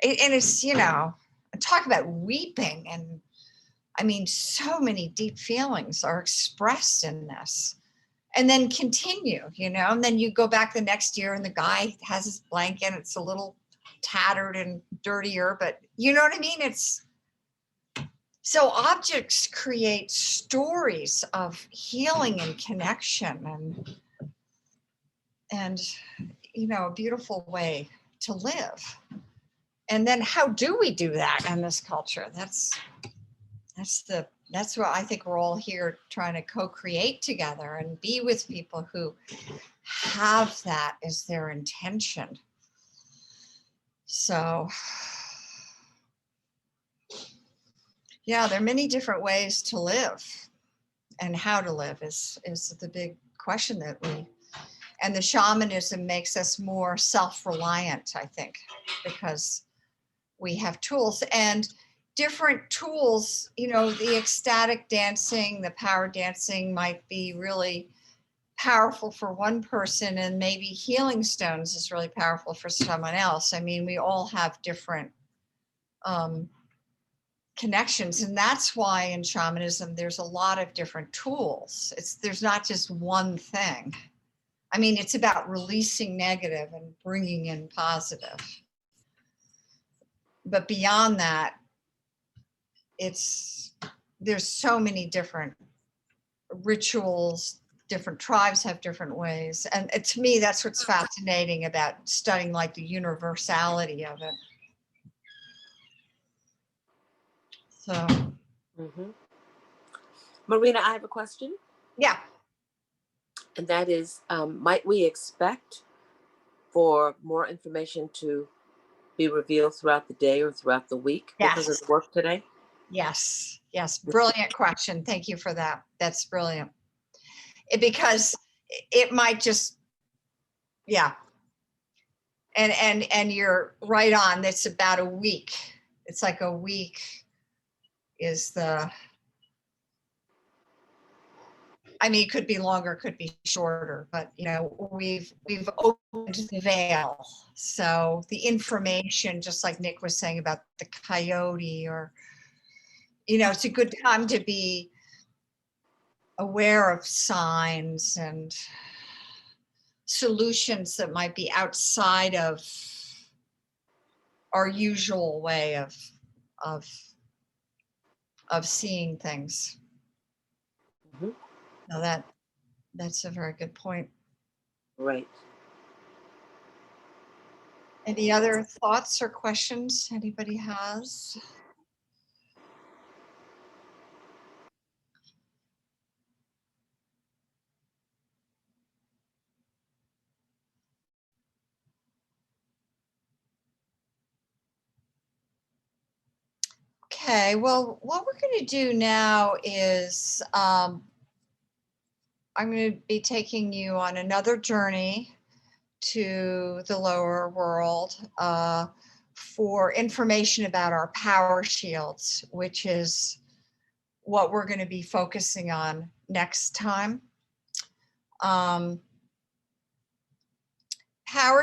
And it's, you know, talk about weeping. And I mean, so many deep feelings are expressed in this. And then continue, you know, and then you go back the next year and the guy has his blanket. It's a little tattered and dirtier, but you know what I mean? It's so objects create stories of healing and connection and you know, a beautiful way to live. And then how do we do that in this culture? That's what I think we're all here trying to co-create together and be with people who have that as their intention. So, yeah, there are many different ways to live, and how to live is the big question and the shamanism makes us more self-reliant, I think, because we have tools and different tools. You know, the ecstatic dancing, the power dancing might be really powerful for one person, and maybe healing stones is really powerful for someone else. I mean, we all have different connections, and that's why in shamanism there's a lot of different tools. There's not just one thing. I mean, it's about releasing negative and bringing in positive. But beyond that, there's so many different rituals. Different tribes have different ways. And to me, that's what's fascinating about studying like the universality of it. So. Marina, I have a question. Yeah. And that is, might we expect for more information to be revealed throughout the day or throughout the week because of the work today? Yes. Brilliant question. Thank you for that. That's brilliant. Because it might just, yeah. And you're right on. It's about a week. It's like a week is I mean, it could be longer, could be shorter, but you know, we've opened the veil. So the information, just like Nick was saying about the coyote, or, you know, it's a good time to be aware of signs and solutions that might be outside of our usual way of seeing things. Now that's a very good point. Right. Any other thoughts or questions anybody has? Okay, well, what we're going to do now is I'm going to be taking you on another journey to the lower world for information about our power shields, which is what we're going to be focusing on next time. Power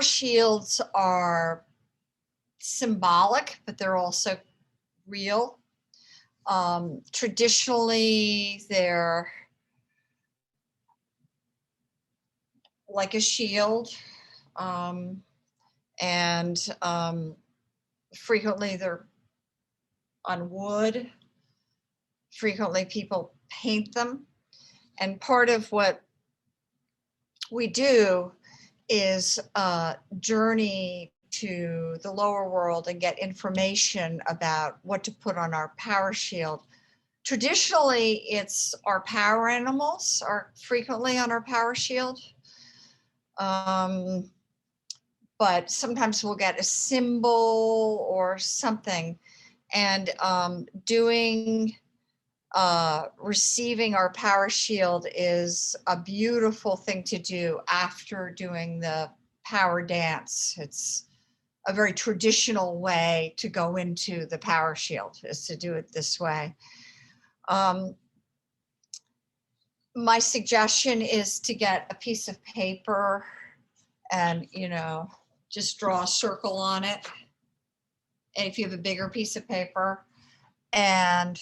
shields are symbolic, but they're also real. Traditionally, they're like a shield, and frequently they're on wood. Frequently people paint them. And part of what we do is journey to the lower world and get information about what to put on our power shield. Traditionally, it's our power animals are frequently on our power shield. But sometimes we'll get a symbol or something, and receiving our power shield is a beautiful thing to do after doing the power dance. It's a very traditional way to go into the power shield, is to do it this way. My suggestion is to get a piece of paper and, just draw a circle on it. And if you have a bigger piece of paper, and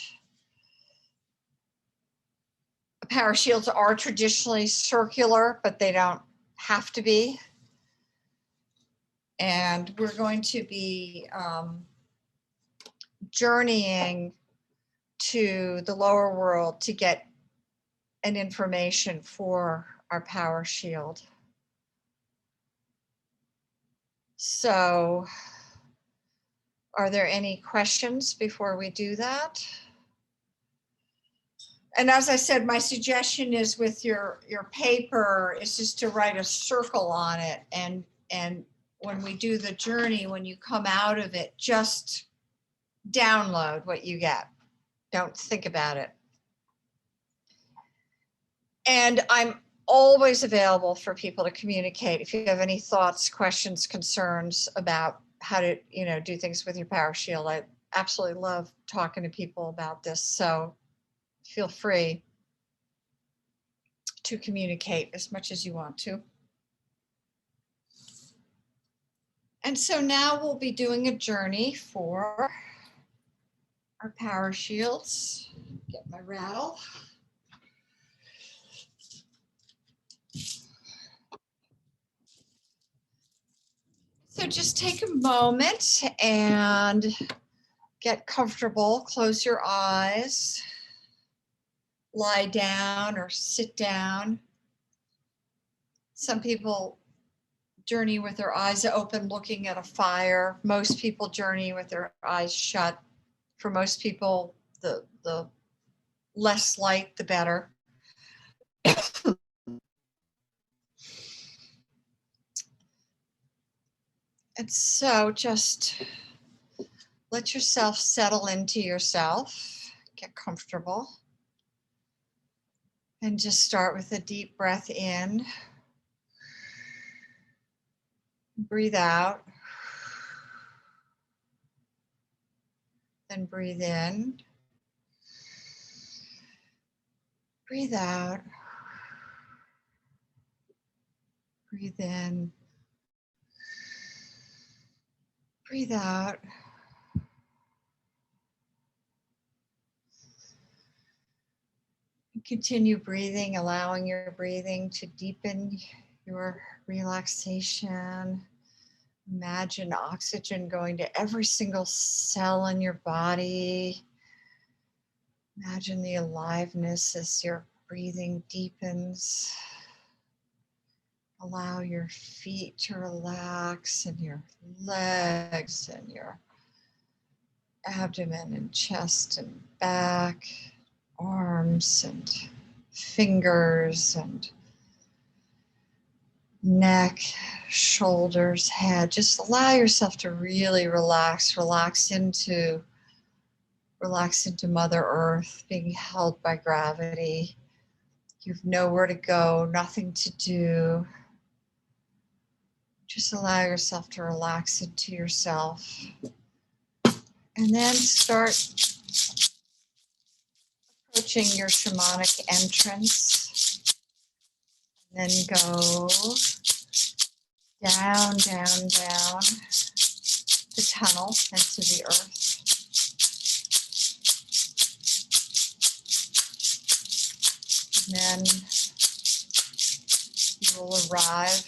power shields are traditionally circular, but they don't have to be. And we're going to be journeying to the lower world to get an information for our power shield. So, are there any questions before we do that? And as I said, my suggestion is with your paper is just to write a circle on it. And when we do the journey, when you come out of it, just download what you get. Don't think about it. And I'm always available for people to communicate. If you have any thoughts, questions, concerns about how to, do things with your power shield, I absolutely love talking to people about this. So feel free to communicate as much as you want to. And so now we'll be doing a journey for our power shields. Get my rattle. So just take a moment and get comfortable. Close your eyes. Lie down or sit down. Some people journey with their eyes open, looking at a fire. Most people journey with their eyes shut. For most people, the less light, the better. And so just let yourself settle into yourself, get comfortable. And just start with a deep breath in. Breathe out. Then breathe in. Breathe out. Breathe in. Breathe out. Continue breathing, allowing your breathing to deepen your relaxation. Imagine oxygen going to every single cell in your body. Imagine the aliveness as your breathing deepens. Allow your feet to relax and your legs and your abdomen and chest and back, arms and fingers and neck, shoulders, head. Just allow yourself to really relax. Relax into Mother Earth, being held by gravity. You've nowhere to go, nothing to do. Just allow yourself to relax into yourself. And then start approaching your shamanic entrance. And then go down, down, down. the tunnel into the earth. And then you will arrive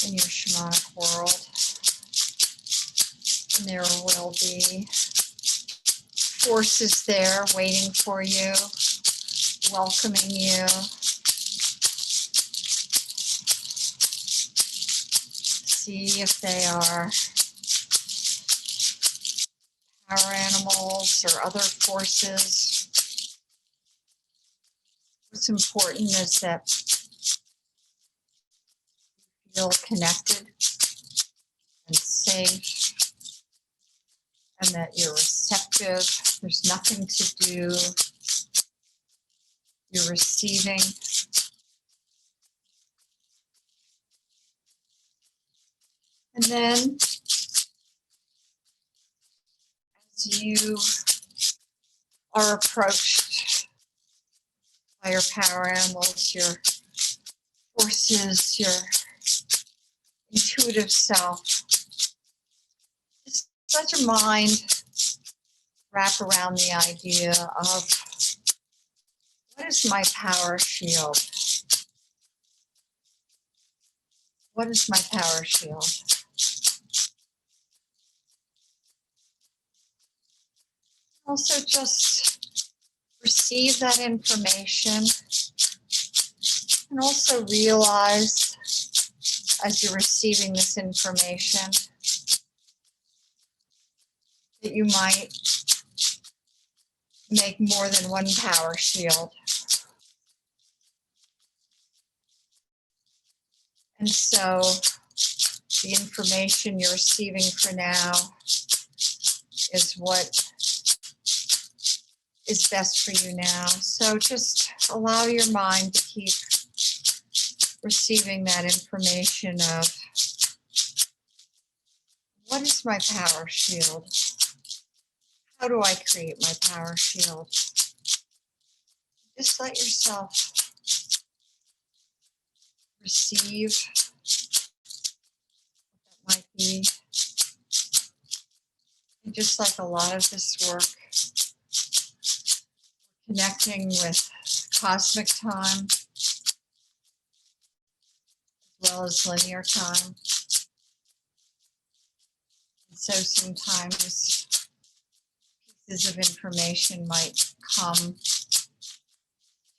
in your shamanic world. And there will be forces there waiting for you, welcoming you. See if they are power animals or other forces. What's important is that you feel connected and safe, and that you're receptive. There's nothing to do. You're receiving. And then, as you are approached by your power animals, your forces, your intuitive self, just let your mind wrap around the idea of, what is my power shield? What is my power shield? Also, just receive that information, and also realize, as you're receiving this information, that you might make more than one power shield. And so the information you're receiving for now is what is best for you now. So just allow your mind to keep receiving that information of, what is my power shield? How do I create my power shield? Just let yourself receive what that might be. And just like a lot of this work, connecting with cosmic time as well as linear time. And so sometimes pieces of information might come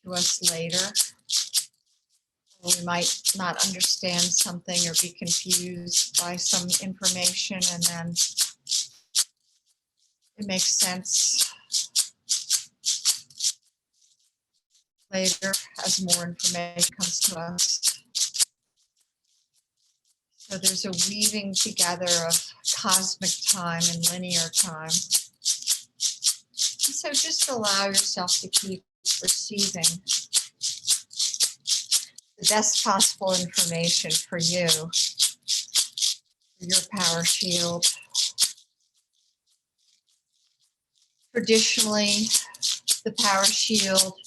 to us later. Or we might not understand something or be confused by some information, and then it makes sense later as more information comes to us. So there's a weaving together of cosmic time and linear time. And so just allow yourself to keep receiving the best possible information for you, for your power shield. Traditionally, the power shield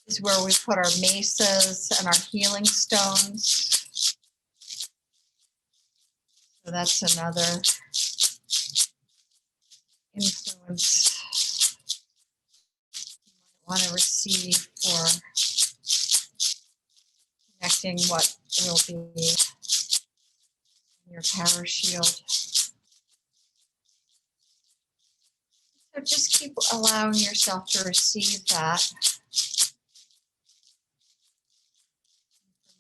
is where we put our mesas and our healing stones. So that's another influence you might want to receive for connecting what will be your power shield. So just keep allowing yourself to receive that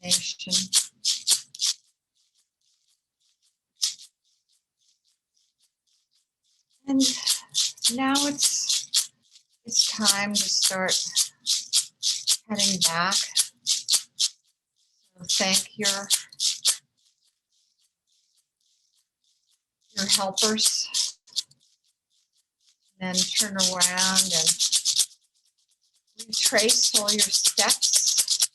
information. And now it's time to start heading back. So thank your helpers. Then turn around and retrace all your steps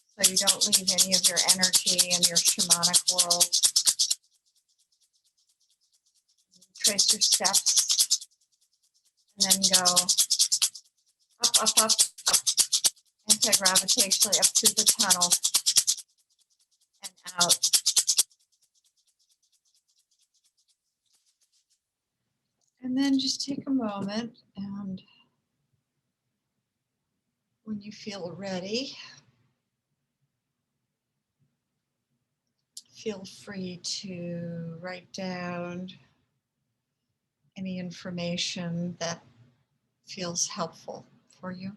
so you don't leave any of your energy in your shamanic world. Trace your steps and then go up, up, up, up, anti-gravitationally up through the tunnel and out. just take a moment, and when you feel ready, feel free to write down any information that feels helpful for you.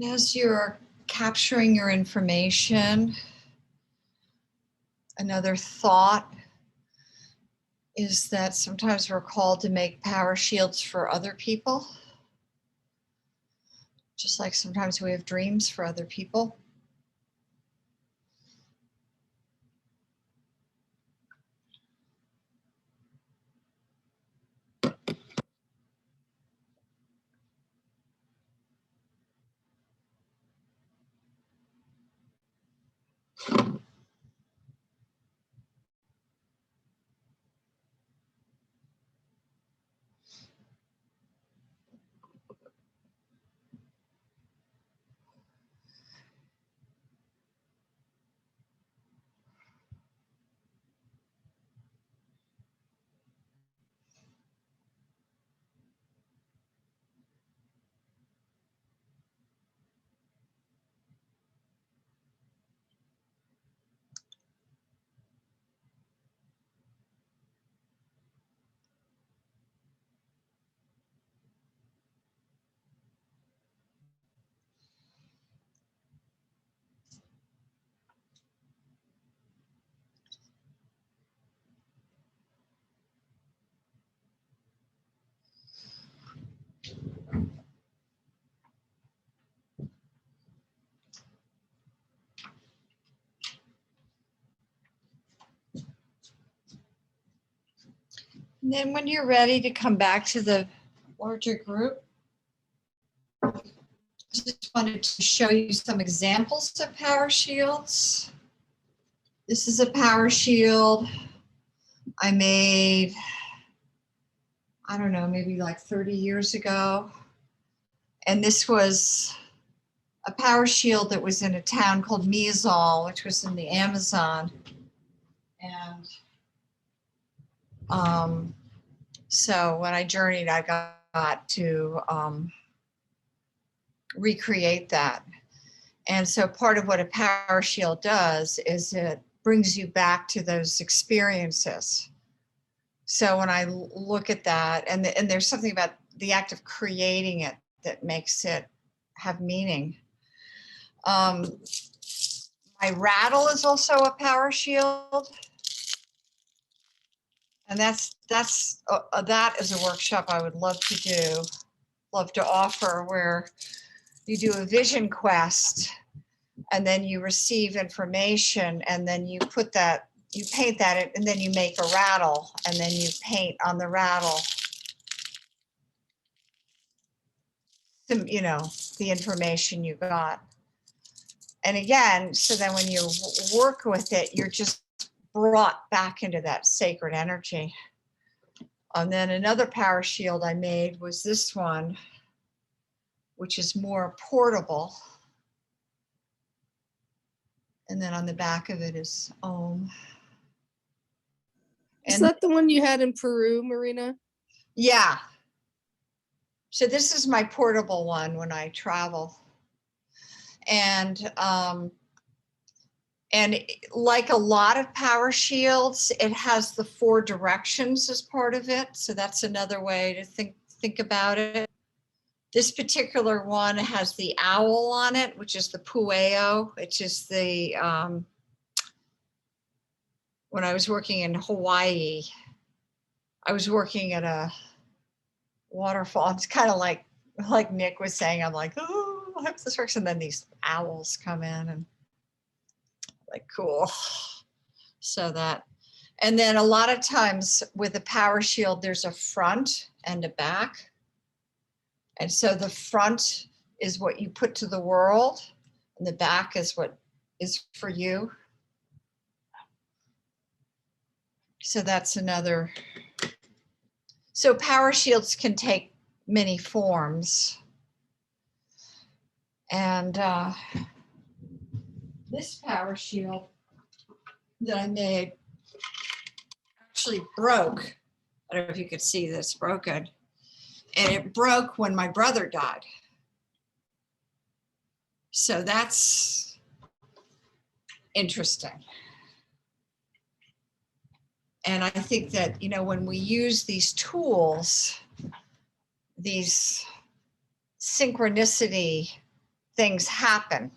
And as you're capturing your information, another thought is that sometimes we're called to make power shields for other people, just like sometimes we have dreams for other people. And then when you're ready to come back to the larger group, I just wanted to show you some examples of power shields. This is a power shield I made, I don't know, maybe like 30 years ago. And this was a power shield that was in a town called Mizal, which was in the Amazon. And so when I journeyed, I got to recreate that. And so part of what a power shield does is it brings you back to those experiences. So when I look at that, and there's something about the act of creating it that makes it have meaning. My rattle is also a power shield. And that is a workshop I would love to offer, where you do a vision quest and then you receive information and then you put that, you paint that, and then you make a rattle and then you paint on the rattle, you know, the information you got. And again, so then when you work with it, you're just brought back into that sacred energy. And then another power shield I made was this one, which is more portable. And then on the back of it is Om. Is And that the one you had in Peru, Marina? yeah. So this is my portable one when I travel. And And like a lot of power shields, it has the 4 directions as part of it. So that's another way to think about it. This particular one has the owl on it, which is the pueo, which is the, when I was working in Hawaii, I was working at a waterfall. It's kind of like Nick was saying, I'm like, oh, I hope this works. And then these owls come in and like, cool. So that, and then a lot of times with a power shield, there's a front and a back. And so the front is what you put to the world, and the back is what is for you. So that's another. So power shields can take many forms. And this power shield that I made actually broke. I don't know if you could see this broken. And it broke when my brother died. So that's interesting. And I think that, you know, when we use these tools, these synchronicity things happen.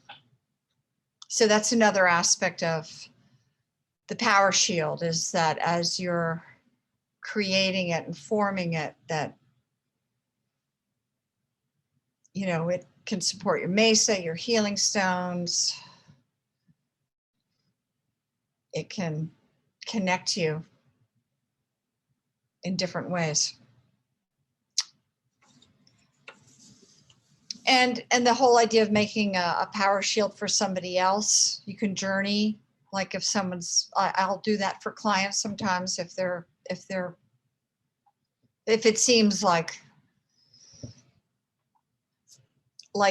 So that's another aspect of the power shield, is that as you're creating it and forming it, that, you know, it can support your mesa, your healing stones. It can connect you in different ways. And the whole idea of making a power shield for somebody else, you can journey. Like if someone's, I'll do that for clients sometimes if it seems like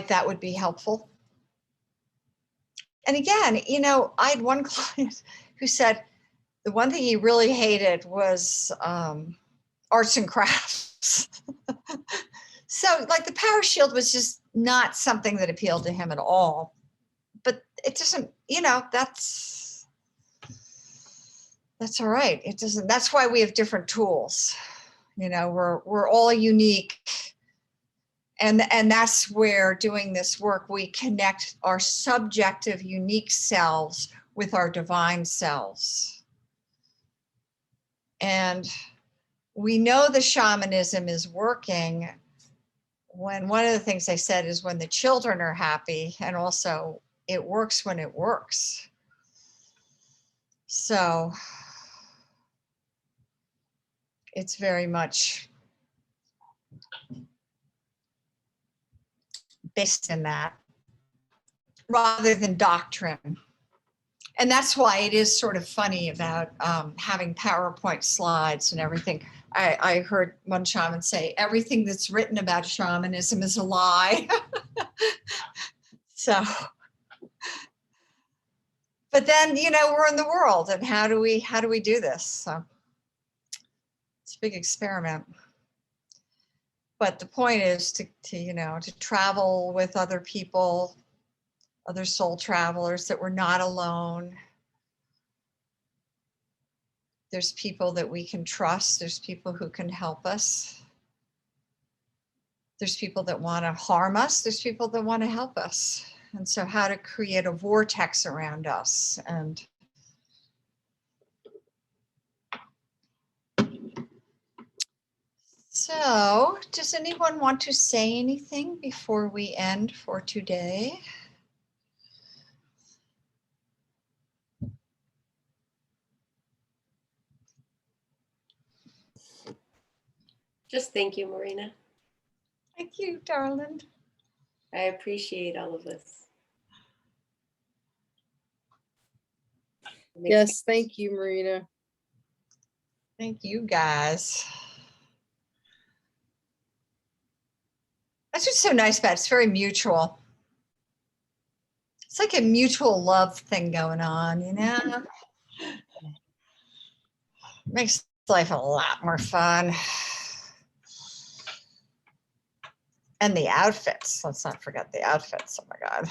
that would be helpful. And again, you know, I had one client who said the one thing he really hated was arts and crafts. So like the power shield was just not something that appealed to him at all. But it doesn't, you know, that's all right. It doesn't, that's why we have different tools. You know, we're all unique. And that's where doing this work, we connect our subjective, unique selves with our divine selves. And we know the shamanism is working when one of the things they said is when the children are happy, and also it works when it works. So it's very much based in that rather than doctrine. And that's why it is sort of funny about having PowerPoint slides and everything. I heard one shaman say, everything that's written about shamanism is a lie. So, but then, you know, we're in the world, and how do we do this? So it's a big experiment. But the point is to you know, to travel with other people, other soul travelers, that we're not alone. There's people that we can trust. There's people who can help us. There's people that want to harm us. There's people that want to help us. And so how to create a vortex around us. And so does anyone want to say anything before we end for today? Just thank you, Marina. Thank you, darling. I appreciate all of this. Yes, thank you, Marina. Thank you, guys. That's what's so nice about it. It's very mutual. It's like a mutual love thing going on, you know? Makes life a lot more fun. And the outfits. Let's not forget the outfits. Oh my God.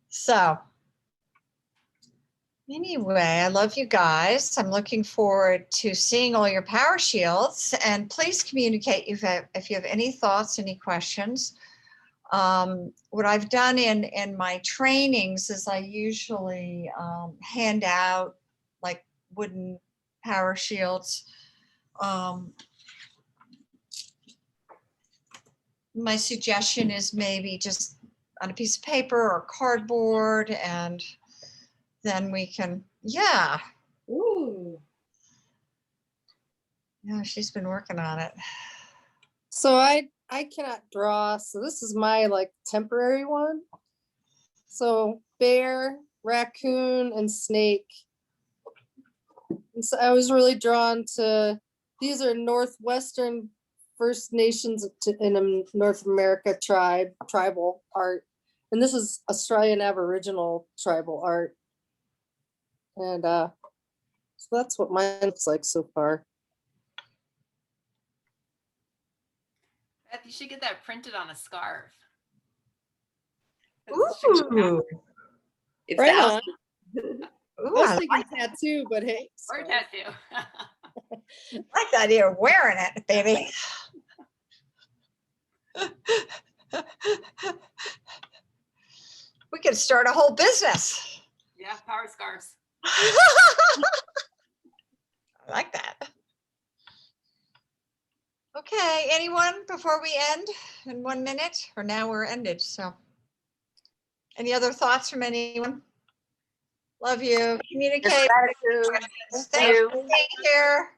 So Anyway, I love you guys. I'm looking forward to seeing all your power shields, and please communicate if you have any thoughts, any questions. What I've done in my trainings is I usually hand out like wooden power shields. My suggestion is maybe just on a piece of paper or cardboard, and then we can, yeah. Ooh. Yeah, she's been working on it. So I cannot draw, so this is my like temporary one. So bear, raccoon, and snake. And so I was really drawn to, these are Northwestern First Nations in North America tribal art. And this is Australian Aboriginal tribal art. And so that's what mine looks like so far. Beth, you should get that printed on a scarf. Ooh, It's Right out. on. ooh, I was I thinking tattoo, but hey. Or so- tattoo. like the idea of wearing it, baby. We could start a whole business. Yeah, power scarves. I like that. Okay, anyone before we end in 1 minute? Or now we're ended, so. Any other thoughts from anyone? Love you. Communicate. Gratitude. Thanks for being here.